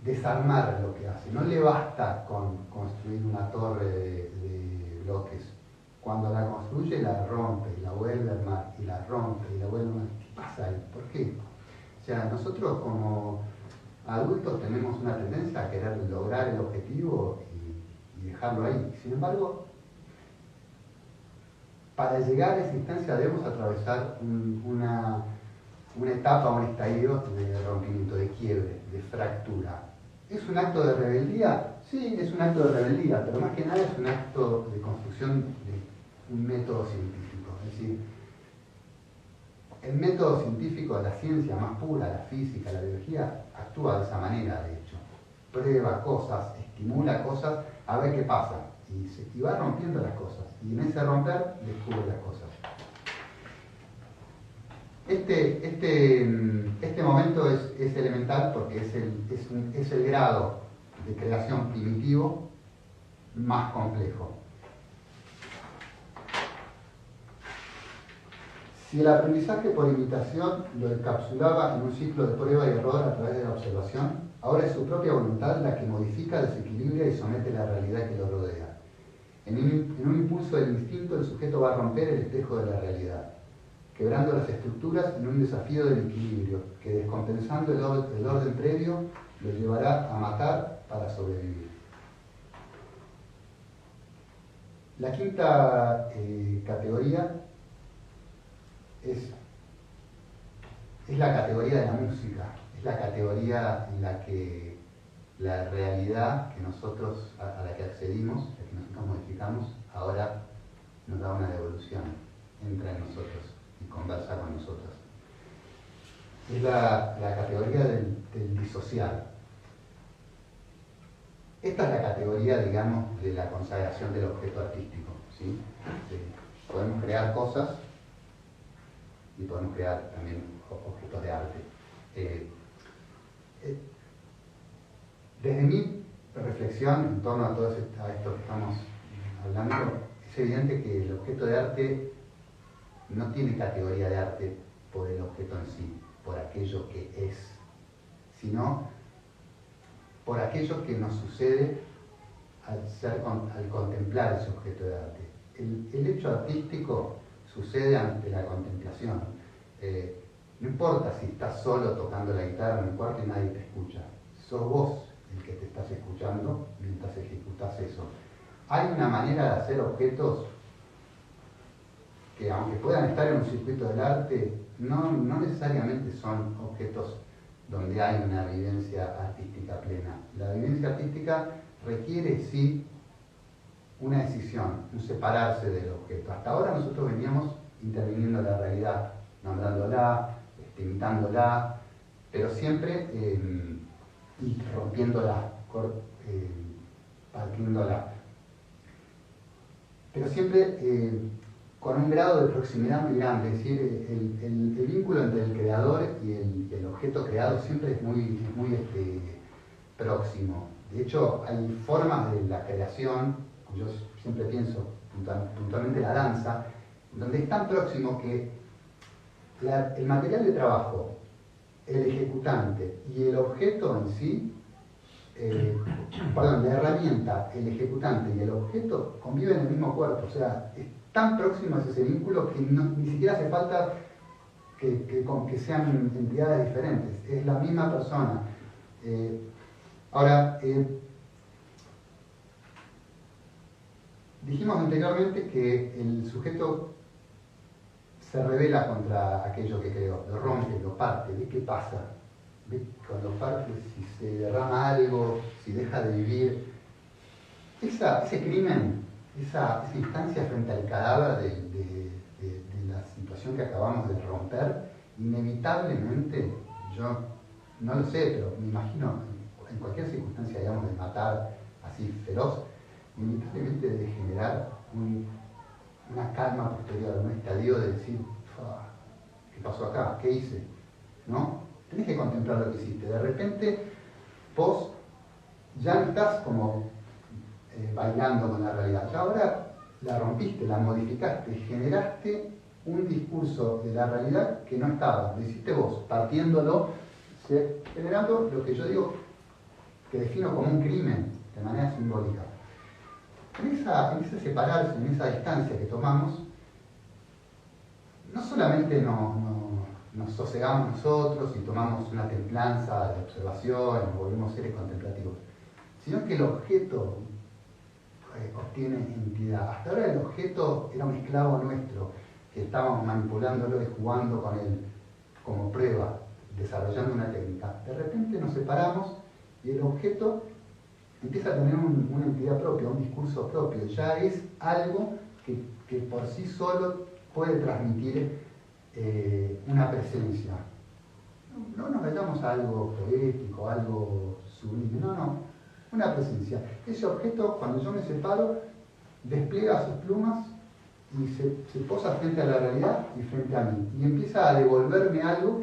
Speaker 1: desarmar lo que hace. No le basta con construir una torre de bloques. Cuando la construye, la rompe y la vuelve a armar, y la rompe y la vuelve a armar. ¿Qué pasa ahí? ¿Por qué? O sea, nosotros como adultos tenemos una tendencia a querer lograr el objetivo y dejarlo ahí. Sin embargo, para llegar a esa instancia debemos atravesar una etapa, un estadio de rompimiento, de quiebre, de fractura. ¿Es un acto de rebeldía? Sí, es un acto de rebeldía, pero más que nada es un acto de construcción de un método científico. Es decir, el método científico, la ciencia más pura, la física, la biología, actúa de esa manera, de hecho. Prueba cosas, estimula cosas, a ver qué pasa. Y va rompiendo las cosas. Y en ese romper descubre las cosas. Este momento es elemental porque es el grado de creación primitivo más complejo. Si el aprendizaje por imitación lo encapsulaba en un ciclo de prueba y error a través de la observación, ahora es su propia voluntad la que modifica, desequilibra y somete la realidad que lo rodea. En un impulso del instinto, el sujeto va a romper el espejo de la realidad, quebrando las estructuras en un desafío del equilibrio, que descompensando el orden previo, lo llevará a matar para sobrevivir. La quinta categoría es la categoría de la música, es la categoría en la que la realidad que nosotros, a la que accedimos, a la que nosotros modificamos, ahora nos da una devolución, entra en nosotros y conversa con nosotros. Es la categoría del disociar. Esta es la categoría, digamos, de la consagración del objeto artístico, ¿sí? Podemos crear cosas y podemos crear también objetos de arte. Desde mi reflexión en torno a todo esto que estamos hablando, es evidente que el objeto de arte no tiene categoría de arte por el objeto en sí, por aquello que es, sino por aquello que nos sucede al contemplar ese objeto de arte. El hecho artístico sucede ante la contemplación. No importa si estás solo tocando la guitarra en un cuarto y nadie te escucha. Sos vos el que te estás escuchando mientras ejecutas eso. Hay una manera de hacer objetos que, aunque puedan estar en un circuito del arte, no necesariamente son objetos donde hay una vivencia artística plena. La vivencia artística requiere, sí, una decisión, un separarse del objeto. Hasta ahora nosotros veníamos interviniendo en la realidad, nombrándola, imitándola, pero siempre y rompiéndola, partiéndola. pero siempre con un grado de proximidad muy grande. Es decir, el vínculo entre el creador y el objeto creado siempre es muy próximo. De hecho, hay formas de la creación, yo siempre pienso puntualmente la danza, donde es tan próximo que el material de trabajo, el ejecutante y el objeto en sí, la herramienta, el ejecutante y el objeto conviven en el mismo cuerpo. O sea, es tan próximo ese vínculo que ni siquiera hace falta que sean entidades diferentes. Es la misma persona. Ahora, dijimos anteriormente que el sujeto se rebela contra aquello que creó, lo rompe, lo parte, ve qué pasa, ve cuando parte, si se derrama algo, si deja de vivir. Ese crimen, esa instancia frente al cadáver de la situación que acabamos de romper, inevitablemente, yo no lo sé, pero me imagino, en cualquier circunstancia, digamos, de matar así feroz, inevitablemente debe generar una calma posterior, un estadio de decir, ¿qué pasó acá? ¿Qué hice? ¿No? Tenés que contemplar lo que hiciste. De repente, vos ya no estás como bailando con la realidad. Ya ahora la rompiste, la modificaste, generaste un discurso de la realidad que no estaba. Lo hiciste vos, partiéndolo, generando lo que yo digo que defino como un crimen, de manera simbólica. En ese separarse, en esa distancia que tomamos, no solamente nos sosegamos nosotros y tomamos una templanza de observación, nos volvemos seres contemplativos, sino que el objeto obtiene entidad. Hasta ahora el objeto era un esclavo nuestro, que estábamos manipulándolo y jugando con él como prueba, desarrollando una técnica. De repente nos separamos y el objeto empieza a tener una entidad propia, un discurso propio. Ya es algo que por sí solo puede transmitir una presencia. No nos vayamos a algo poético, algo sublime, no, una presencia. Ese objeto, cuando yo me separo, despliega sus plumas y se posa frente a la realidad y frente a mí. Y empieza a devolverme algo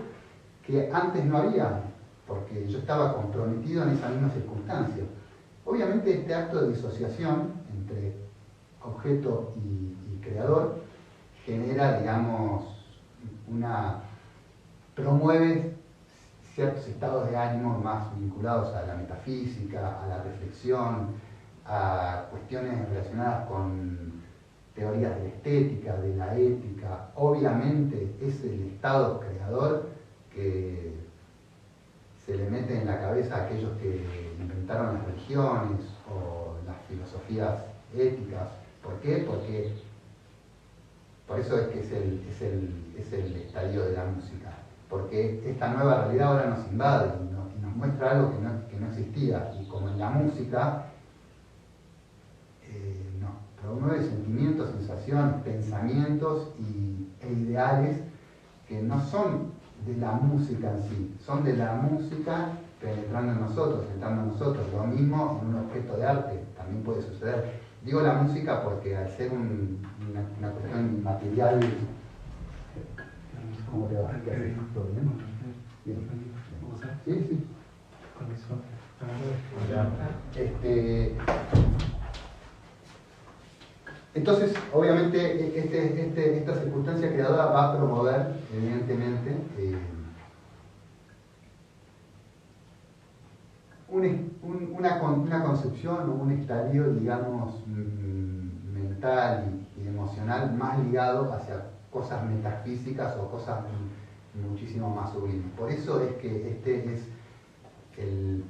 Speaker 1: que antes no había, porque yo estaba comprometido en esa misma circunstancia. Obviamente este acto de disociación entre objeto y creador genera, digamos, promueve ciertos estados de ánimo más vinculados a la metafísica, a la reflexión, a cuestiones relacionadas con teorías de la estética, de la ética. Obviamente es el estado creador que se le mete en la cabeza a aquellos que inventaron las religiones o las filosofías éticas. ¿Por qué? Porque por eso es que es el estadio de la música. Porque esta nueva realidad ahora nos invade y nos muestra algo que no existía. Y como en la música nos promueve sentimientos, sensaciones, pensamientos e ideales que no son de la música en sí, son de la música penetrando en nosotros, entrando en nosotros. Lo mismo en un objeto de arte, también puede suceder. Digo la música porque al ser una cuestión material, ¿cómo te va? ¿Qué haces? ¿Todo bien? Bien. Sí, sí. Entonces, obviamente, esta circunstancia creadora va a promover, evidentemente, una concepción o un estadio, digamos, mental y emocional más ligado hacia cosas metafísicas o cosas muchísimo más sublimes. Por eso es que este es el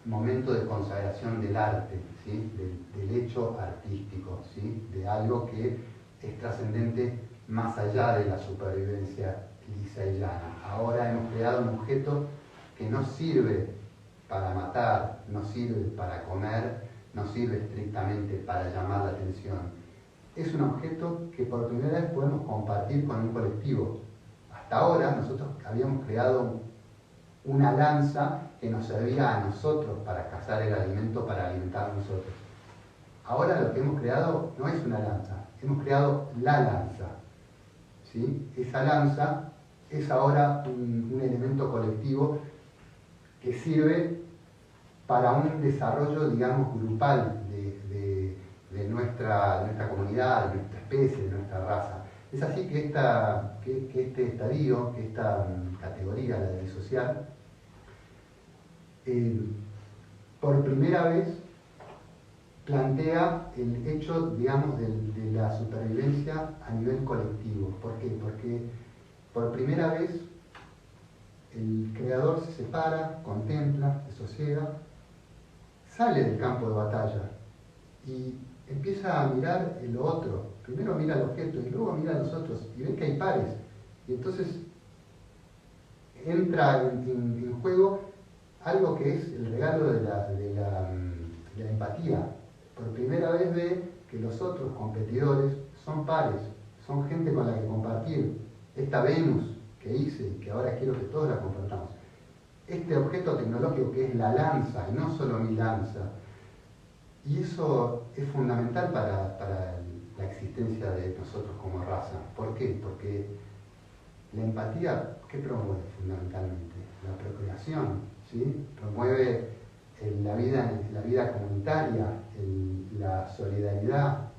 Speaker 1: momento de consagración del arte, ¿sí? del hecho artístico, ¿sí? De algo que es trascendente más allá de la supervivencia lisa y llana. Ahora hemos creado un objeto que no sirve para matar, no sirve para comer, no sirve estrictamente para llamar la atención. Es un objeto que por primera vez podemos compartir con un colectivo. Hasta ahora nosotros habíamos creado una lanza que nos servía a nosotros para cazar el alimento, para alimentar a nosotros. ahora lo que hemos creado no es una lanza, hemos creado la lanza. ¿Sí? Esa lanza es ahora un elemento colectivo que sirve para un desarrollo, digamos, grupal de nuestra comunidad, de nuestra especie, de nuestra raza. Es así que este estadio, que esta categoría, la de social, por primera vez plantea el hecho, digamos, de la supervivencia a nivel colectivo. ¿Por qué? Porque por primera vez el creador se separa, contempla, se sosiega, sale del campo de batalla y empieza a mirar lo otro. Primero mira el objeto y luego mira a los otros y ve que hay pares. Y entonces entra en juego algo que es el regalo de la empatía. Por primera vez ve que los otros competidores son pares, son gente con la que compartir. Esta Venus que hice y que ahora quiero que todos la compartamos. Este objeto tecnológico que es la lanza, y no solo mi lanza. Y eso es fundamental para la existencia de nosotros como raza. ¿Por qué? Porque la empatía, ¿qué promueve fundamentalmente? La procreación, ¿sí? Promueve la vida comunitaria, la solidaridad,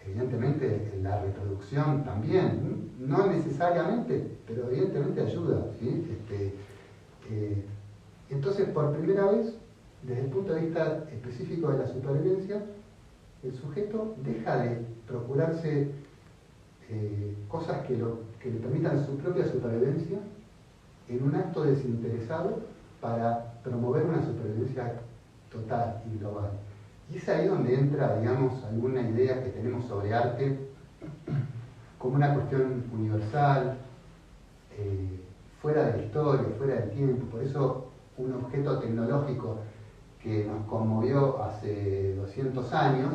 Speaker 1: evidentemente la reproducción también, no necesariamente, pero evidentemente ayuda, ¿sí? Entonces, por primera vez, desde el punto de vista específico de la supervivencia, el sujeto deja de procurarse cosas que le permitan su propia supervivencia en un acto desinteresado para promover una supervivencia total y global. Y es ahí donde entra, digamos, alguna idea que tenemos sobre arte como una cuestión universal, fuera de la historia, fuera del tiempo. Por eso un objeto tecnológico que nos conmovió hace 200 años,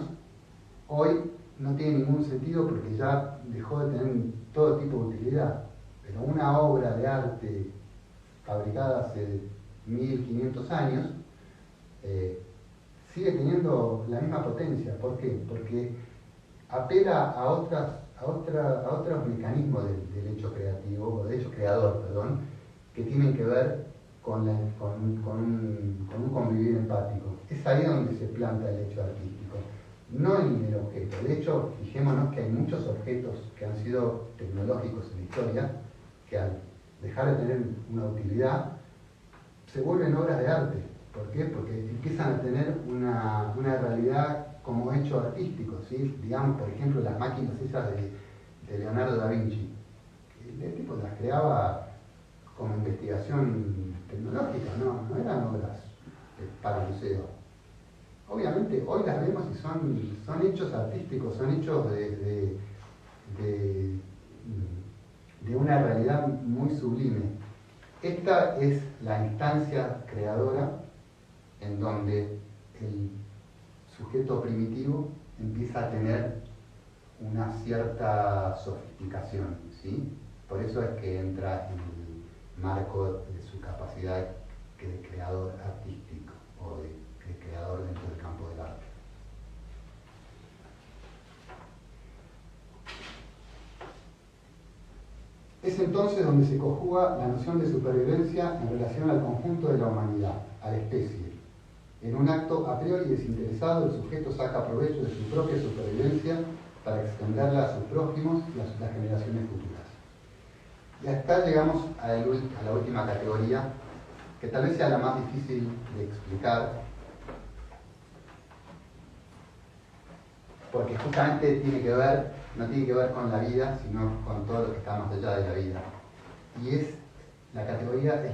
Speaker 1: hoy no tiene ningún sentido porque ya dejó de tener todo tipo de utilidad. Pero una obra de arte fabricada hace 1500 años sigue teniendo la misma potencia. ¿Por qué? Porque apela a otros mecanismos del hecho creativo, o del hecho creador, perdón, que tienen que ver con un convivir empático. Es ahí donde se planta el hecho artístico, no en el objeto. De hecho, fijémonos que hay muchos objetos que han sido tecnológicos en la historia, que al dejar de tener una utilidad, se vuelven obras de arte. ¿Por qué? Porque empiezan a tener una realidad como hecho artístico, ¿sí? Digamos, por ejemplo, las máquinas esas de Leonardo da Vinci. El tipo las creaba como investigación tecnológica, no eran obras para museo. Obviamente hoy las vemos y son hechos artísticos, son hechos de una realidad muy sublime. Esta es la instancia creadora en donde el sujeto primitivo empieza a tener una cierta sofisticación, ¿sí? Por eso es que entra en el marco de su capacidad de creador artístico o de creador dentro del campo del arte. Es entonces donde se conjuga la noción de supervivencia en relación al conjunto de la humanidad, a la especie. En un acto a priori desinteresado, el sujeto saca provecho de su propia supervivencia para extenderla a sus prójimos y a las generaciones futuras. Y hasta llegamos a la última categoría, que tal vez sea la más difícil de explicar, porque justamente no tiene que ver con la vida, sino con todo lo que está más allá de la vida. Y es la categoría de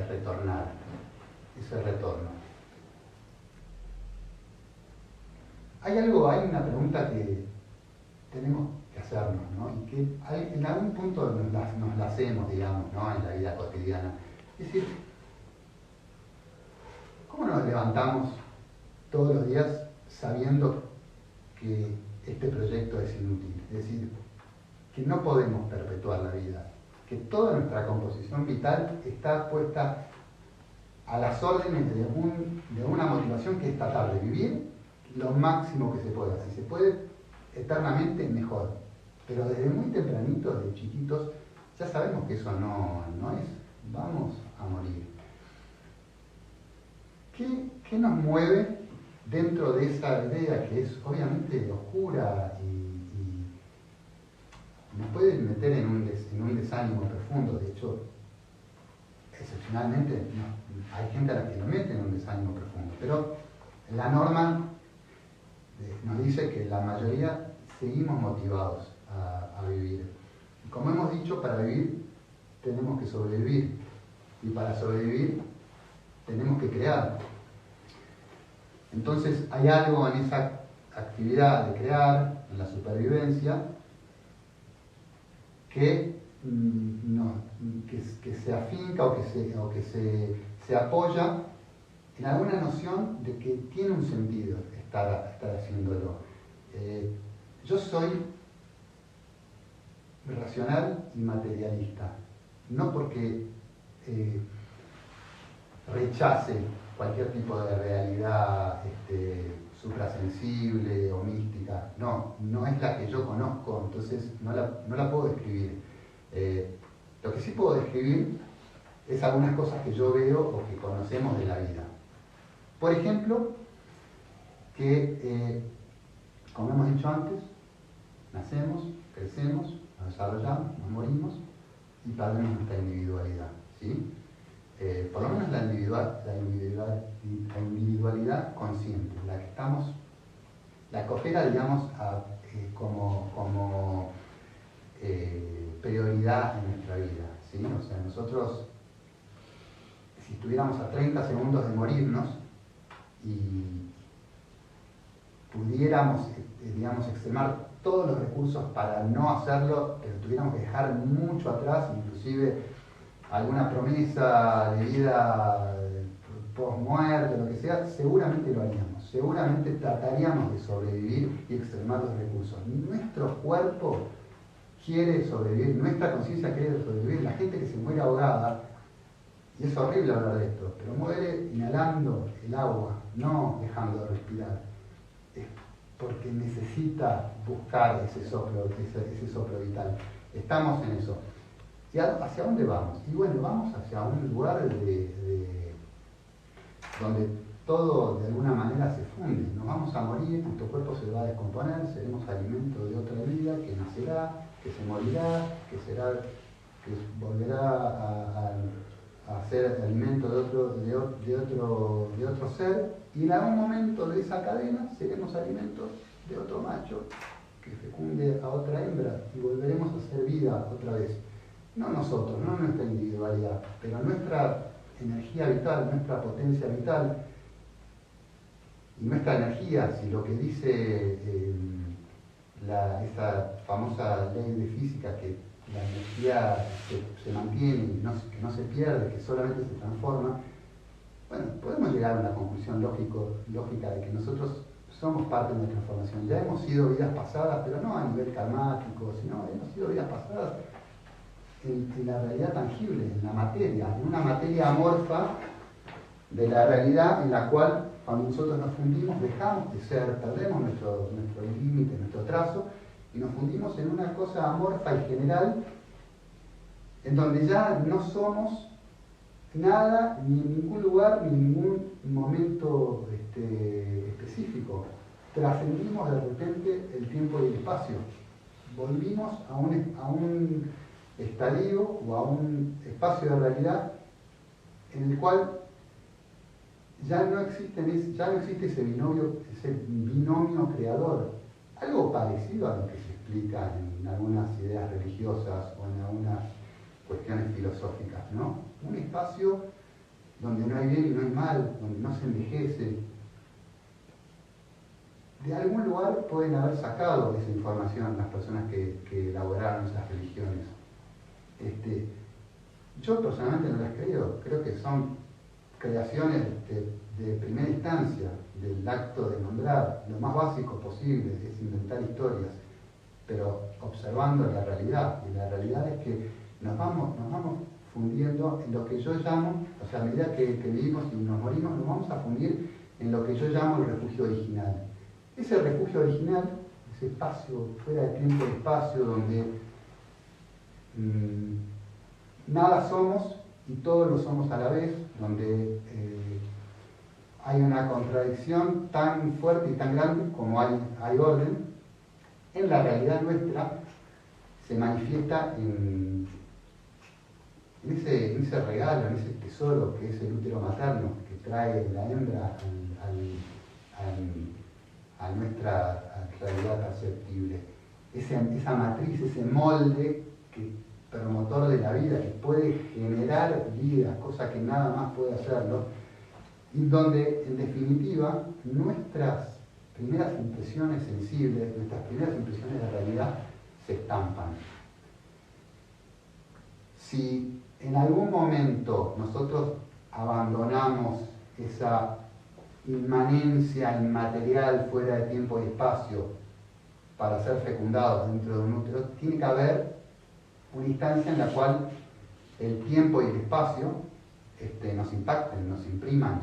Speaker 1: retornar, es el retorno. Hay una pregunta que tenemos que hacernos, ¿no? Y que en algún punto nos la hacemos, digamos, ¿no? En la vida cotidiana. Es decir, ¿cómo nos levantamos todos los días sabiendo que este proyecto es inútil? Es decir, que no podemos perpetuar la vida, que toda nuestra composición vital está puesta a las órdenes de una motivación que es tratar de vivir lo máximo que se pueda. Si se puede eternamente, mejor. Pero desde muy tempranito, desde chiquitos, ya sabemos que eso no es. Vamos a morir. ¿Qué nos mueve dentro de esa idea que es obviamente oscura y nos puede meter en un desánimo profundo? De hecho, excepcionalmente hay gente a la que lo mete en un desánimo profundo, pero la norma nos dice que la mayoría seguimos motivados a vivir. Y como hemos dicho, para vivir tenemos que sobrevivir, y para sobrevivir tenemos que crear. Entonces hay algo en esa actividad de crear, en la supervivencia, que se afinca o que se apoya en alguna noción de que tiene un sentido estar haciéndolo. Yo soy racional y materialista, no porque rechace cualquier tipo de realidad suprasensible o mística. No es la que yo conozco, entonces no la puedo describir. Lo que sí puedo describir es algunas cosas que yo veo o que conocemos de la vida. Por ejemplo, que, como hemos dicho antes, nacemos, crecemos, nos desarrollamos, nos morimos y perdemos nuestra individualidad, ¿sí? Por lo menos la individualidad consciente, la que estamos, la que opera, digamos, como prioridad en nuestra vida, ¿sí? O sea, nosotros, si estuviéramos a 30 segundos de morirnos y pudiéramos, digamos, extremar todos los recursos para no hacerlo, pero tuviéramos que dejar mucho atrás, inclusive alguna promesa de vida post-muerte, lo que sea, seguramente lo haríamos. Seguramente trataríamos de sobrevivir y extremar los recursos. Nuestro cuerpo quiere sobrevivir, nuestra conciencia quiere sobrevivir. La gente que se muere ahogada, y es horrible hablar de esto, pero muere inhalando el agua, no dejando de respirar. Es porque necesita buscar ese soplo vital. Estamos en eso. ¿Y hacia dónde vamos? Y bueno, vamos hacia un lugar donde todo de alguna manera se funde. Nos vamos a morir, nuestro cuerpo se va a descomponer, seremos alimento de otra vida que nacerá, que se morirá, que volverá a ser alimento de otro ser, y en algún momento de esa cadena seremos alimentos de otro macho que fecunde a otra hembra y volveremos a ser vida otra vez. No nosotros, no nuestra individualidad, pero nuestra energía vital, nuestra potencia vital y nuestra energía, si lo que dice esa famosa ley de física, que la energía se mantiene y que no se pierde, que solamente se transforma, bueno, podemos llegar a una conclusión lógica de que nosotros somos parte de una transformación. Ya hemos sido vidas pasadas, pero no a nivel karmático, sino hemos sido vidas pasadas en la realidad tangible, en la materia, en una materia amorfa de la realidad en la cual, cuando nosotros nos fundimos, dejamos de ser, perdemos nuestro límite, nuestro trazo, y nos fundimos en una cosa amorfa y general, en donde ya no somos nada, ni en ningún lugar, ni en ningún momento específico. Trascendimos de repente el tiempo y el espacio. Volvimos a un estadio o a un espacio de realidad en el cual ya no existe ese binomio creador. Algo parecido a lo que se explica en algunas ideas religiosas o en algunas cuestiones filosóficas, ¿no? Un espacio donde no hay bien y no hay mal, donde no se envejece. De algún lugar pueden haber sacado esa información las personas que elaboraron esas religiones. Yo personalmente no las creo que son creaciones de primera instancia, del acto de nombrar. Lo más básico posible es inventar historias, pero observando la realidad. Y la realidad es que nos vamos fundiendo en lo que yo llamo, o sea, a medida que vivimos y nos morimos, nos vamos a fundir en lo que yo llamo el refugio original. ese refugio original, ese espacio fuera de tiempo y espacio donde nada somos y todos lo somos a la vez, donde hay una contradicción tan fuerte y tan grande como hay orden, en la realidad nuestra se manifiesta en ese regalo, en ese tesoro que es el útero materno, que trae la hembra a nuestra realidad perceptible. Esa matriz, ese molde promotor de la vida, que puede generar vida, cosa que nada más puede hacerlo, y donde, en definitiva, nuestras primeras impresiones sensibles, nuestras primeras impresiones de realidad se estampan. Si en algún momento nosotros abandonamos esa inmanencia inmaterial fuera de tiempo y espacio para ser fecundados dentro de un útero, tiene que haber una instancia en la cual el tiempo y el espacio nos impacten, nos impriman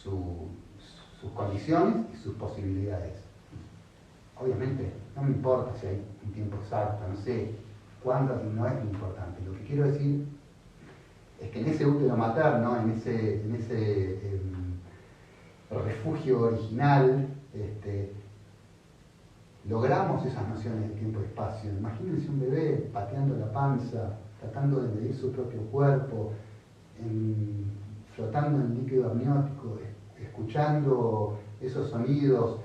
Speaker 1: sus condiciones y sus posibilidades. Obviamente, no me importa si hay un tiempo exacto, no sé cuándo, no es lo importante. Lo que quiero decir es que en ese útero materno, en ese refugio original, logramos esas nociones de tiempo y espacio. Imagínense un bebé pateando la panza, tratando de medir su propio cuerpo, flotando en líquido amniótico, escuchando esos sonidos,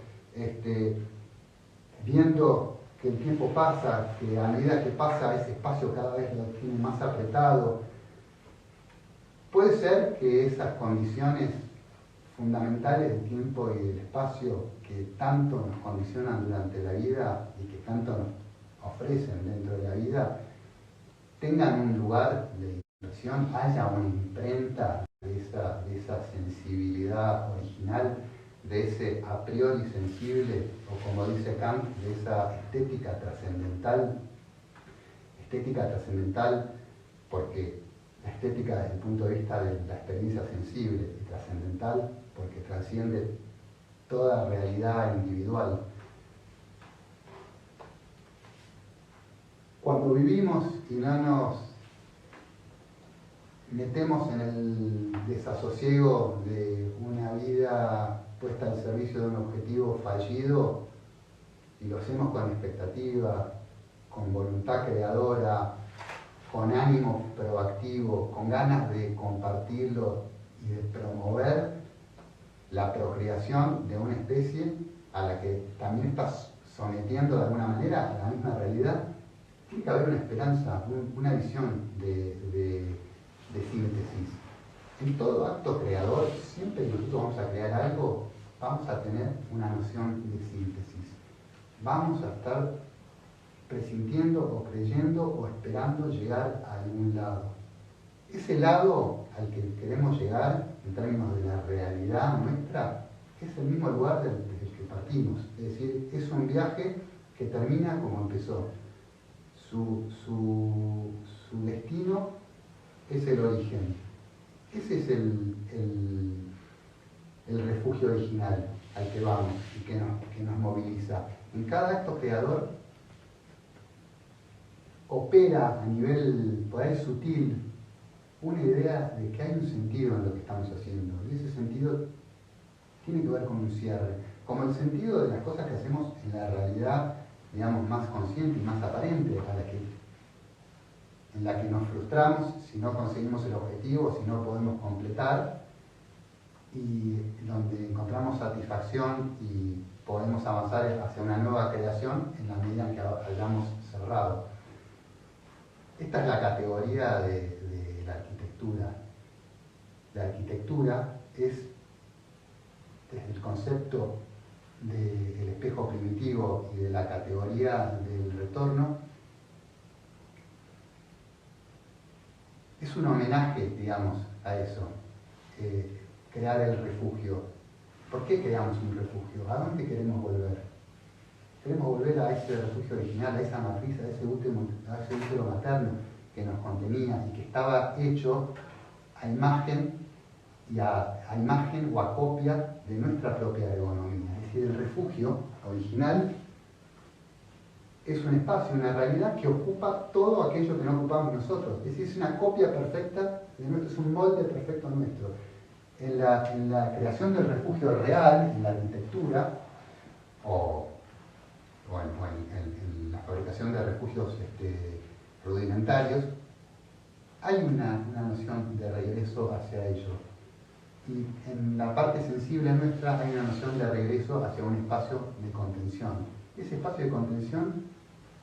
Speaker 1: viendo que el tiempo pasa, que a medida que pasa ese espacio cada vez lo tiene más apretado. Puede ser que esas condiciones fundamentales del tiempo y del espacio que tanto nos condicionan durante la vida y que tanto nos ofrecen dentro de la vida, tengan un lugar de impresión, haya una imprenta de esa sensibilidad original, de ese a priori sensible, o como dice Kant, de esa estética trascendental, porque la estética desde el punto de vista de la experiencia sensible y trascendental, porque trasciende toda realidad individual. Cuando vivimos y no nos metemos en el desasosiego de una vida puesta al servicio de un objetivo fallido, y lo hacemos con expectativa, con voluntad creadora, con ánimo proactivo, con ganas de compartirlo y de promover la procreación de una especie a la que también estás sometiendo de alguna manera a la misma realidad, tiene que haber una esperanza, una visión de síntesis. En todo acto creador, siempre que nosotros vamos a crear algo, vamos a tener una noción de síntesis. Vamos a estar presintiendo o creyendo o esperando llegar a algún lado. Ese lado al que queremos llegar, en términos de la realidad nuestra, es el mismo lugar del que partimos. Es decir, es un viaje que termina como empezó. Su destino es el origen. Ese es el refugio original al que vamos y que nos moviliza. En cada acto creador opera a nivel por ahí sutil una idea de que hay un sentido en lo que estamos haciendo. Y ese sentido tiene que ver con un cierre, como el sentido de las cosas que hacemos en la realidad, digamos, más consciente y más aparente, en la que nos frustramos si no conseguimos el objetivo, si no podemos completar, y donde encontramos satisfacción y podemos avanzar hacia una nueva creación en la medida en que hayamos cerrado. Esta es la categoría de la arquitectura. La arquitectura es, desde el concepto del espejo primitivo y de la categoría del retorno, es un homenaje, digamos, a eso, crear el refugio. ¿Por qué creamos un refugio? ¿A dónde queremos volver? Queremos volver a ese refugio original, a esa matriz, a ese útero materno que nos contenía y que estaba hecho a imagen y a imagen o a copia de nuestra propia ergonomía. Es decir, el refugio original es un espacio, una realidad que ocupa todo aquello que no ocupamos nosotros. Es decir, es una copia perfecta de nuestro, es un molde perfecto nuestro. En la creación del refugio real, en la arquitectura, o en la fabricación de refugios rudimentarios, hay una noción de regreso hacia ello. Y en la parte sensible nuestra hay una noción de regreso hacia un espacio de contención. Ese espacio de contención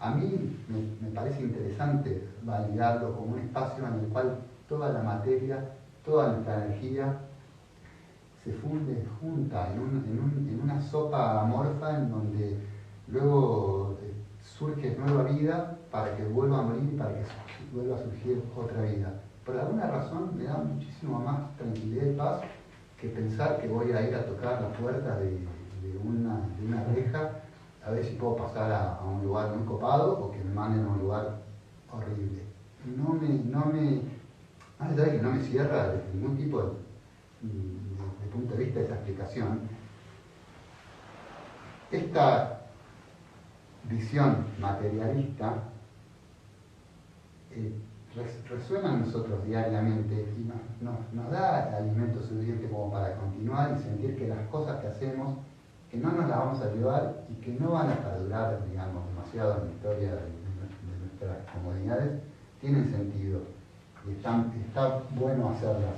Speaker 1: a mí me parece interesante validarlo como un espacio en el cual toda la materia, toda nuestra energía se funde junta en una sopa amorfa en donde luego surge nueva vida para que vuelva a morir y para que vuelva a surgir otra vida. Por alguna razón me da muchísimo más tranquilidad y paz que pensar que voy a ir a tocar la puerta de una reja a ver si puedo pasar a un lugar muy copado o que me manden a un lugar horrible. Más allá de que no me cierra desde ningún tipo de punto de vista de esa explicación, esta visión materialista resuena en nosotros diariamente y nos da alimento suficiente como para continuar y sentir que las cosas que hacemos, que no nos las vamos a llevar y que no van a perdurar, digamos, demasiado en la historia de nuestras comodidades, tienen sentido y está bueno hacerlas.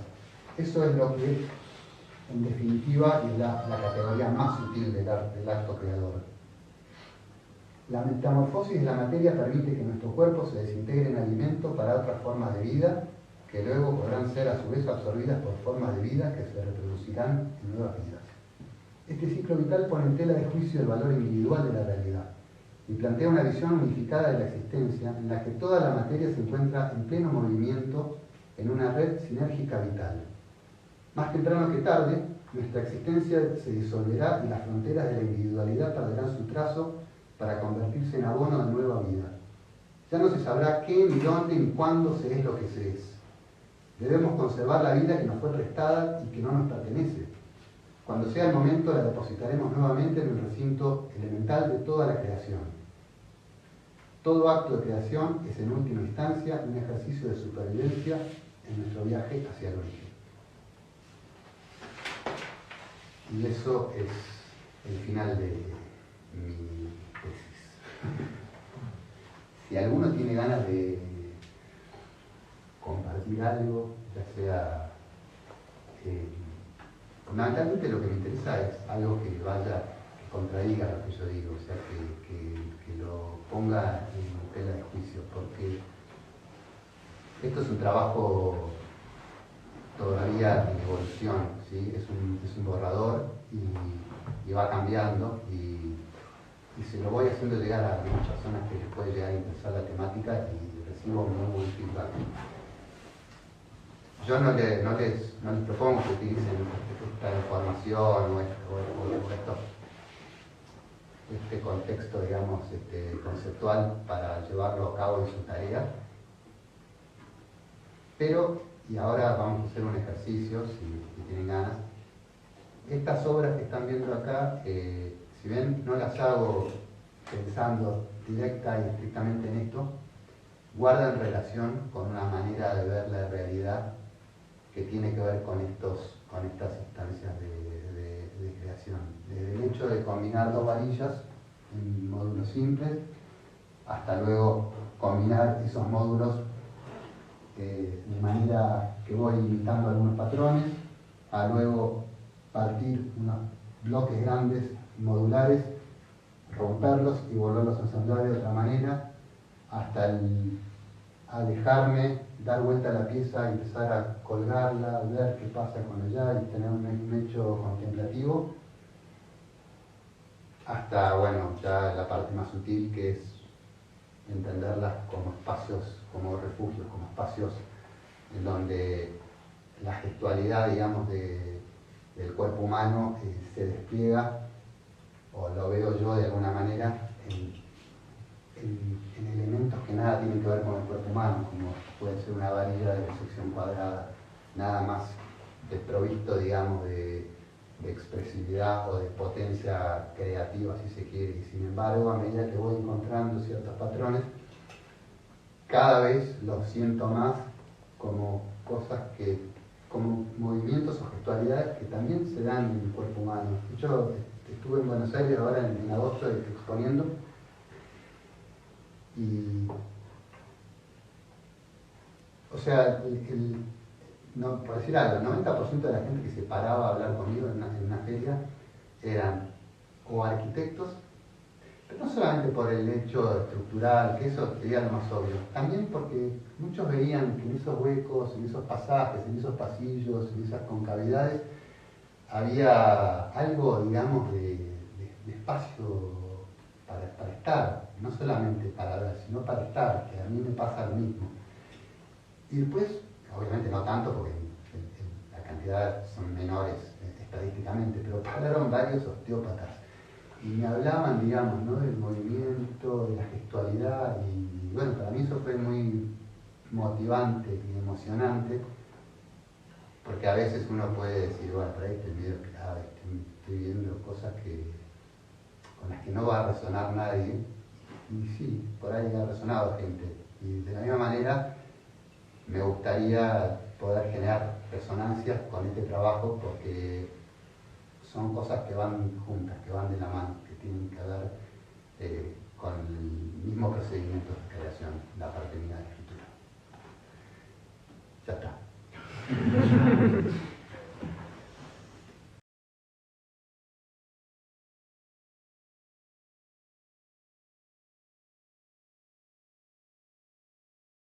Speaker 1: Eso es lo que, en definitiva, es la categoría más sutil del acto creador. La metamorfosis de la materia permite que nuestro cuerpo se desintegre en alimento para otras formas de vida, que luego podrán ser a su vez absorbidas por formas de vida que se reproducirán en nuevas vidas. Este ciclo vital pone en tela de juicio el valor individual de la realidad y plantea una visión unificada de la existencia en la que toda la materia se encuentra en pleno movimiento en una red sinérgica vital. Más temprano que tarde, nuestra existencia se disolverá y las fronteras de la individualidad perderán su trazo para convertirse en abono de nueva vida. Ya no se sabrá qué, ni dónde, ni cuándo se es lo que se es. Debemos conservar la vida que nos fue prestada y que no nos pertenece. Cuando sea el momento, la depositaremos nuevamente en el recinto elemental de toda la creación. Todo acto de creación es en última instancia un ejercicio de supervivencia en nuestro viaje hacia el origen. Y eso es el final de mi tesis. Si alguno tiene ganas de compartir algo, ya sea... fundamentalmente lo que me interesa es algo que contradiga lo que yo digo, o sea, que lo ponga en tela de juicio, porque esto es un trabajo todavía en evolución, ¿sí? Es un borrador y va cambiando y se lo voy haciendo llegar a algunas personas que les puede llegar a interesar la temática y recibo muy buen feedback. Yo no les propongo que utilicen esta información o este contexto, digamos, conceptual para llevarlo a cabo en su tarea. Pero, y ahora vamos a hacer un ejercicio, si tienen ganas. Estas obras que están viendo acá, si ven, no las hago pensando directa y estrictamente en esto, guardan relación con una manera de ver la realidad que tiene que ver con estas instancias de creación. Desde el hecho de combinar dos varillas en módulos simples, hasta luego combinar esos módulos de manera que voy imitando algunos patrones, a luego partir unos bloques grandes modulares, romperlos y volverlos a ensamblar de otra manera, hasta alejarme, dar vuelta a la pieza, empezar a colgarla, ver qué pasa con ella y tener un hecho contemplativo, hasta, bueno, ya la parte más sutil, que es entenderlas como espacios, como refugios, como espacios en donde la gestualidad, digamos, del cuerpo humano se despliega, o lo veo yo de alguna manera, en elementos que nada tienen que ver con el cuerpo humano, como puede ser una varilla de sección cuadrada, nada más desprovisto, digamos, de expresividad o de potencia creativa, si se quiere, y sin embargo, a medida que voy encontrando ciertos patrones, cada vez los siento más como cosas como movimientos o gestualidades que también se dan en el cuerpo humano. Yo estuve en Buenos Aires ahora en agosto exponiendo, y o sea, no, por decir algo, el 90% de la gente que se paraba a hablar conmigo en una feria eran o arquitectos, pero no solamente por el hecho estructural, que eso sería lo más obvio, también porque muchos veían que en esos huecos, en esos pasajes, en esos pasillos, en esas concavidades, había algo, digamos, de espacio para estar, no solamente para ver, sino para estar, que a mí me pasa lo mismo. Y después, obviamente no tanto, porque la cantidad son menores estadísticamente, pero pararon varios osteópatas y me hablaban, digamos, ¿no?, del movimiento, de la gestualidad, y bueno, para mí eso fue muy motivante y emocionante, porque a veces uno puede decir, bueno, por ahí estoy medio clave, estoy viendo cosas con las que no va a resonar nadie, y sí, por ahí ha resonado gente, y de la misma manera me gustaría poder generar resonancias con este trabajo, porque son cosas que van juntas, que van de la mano, que tienen que ver con el mismo procedimiento de creación, la parte mía de la escritura. Ya está.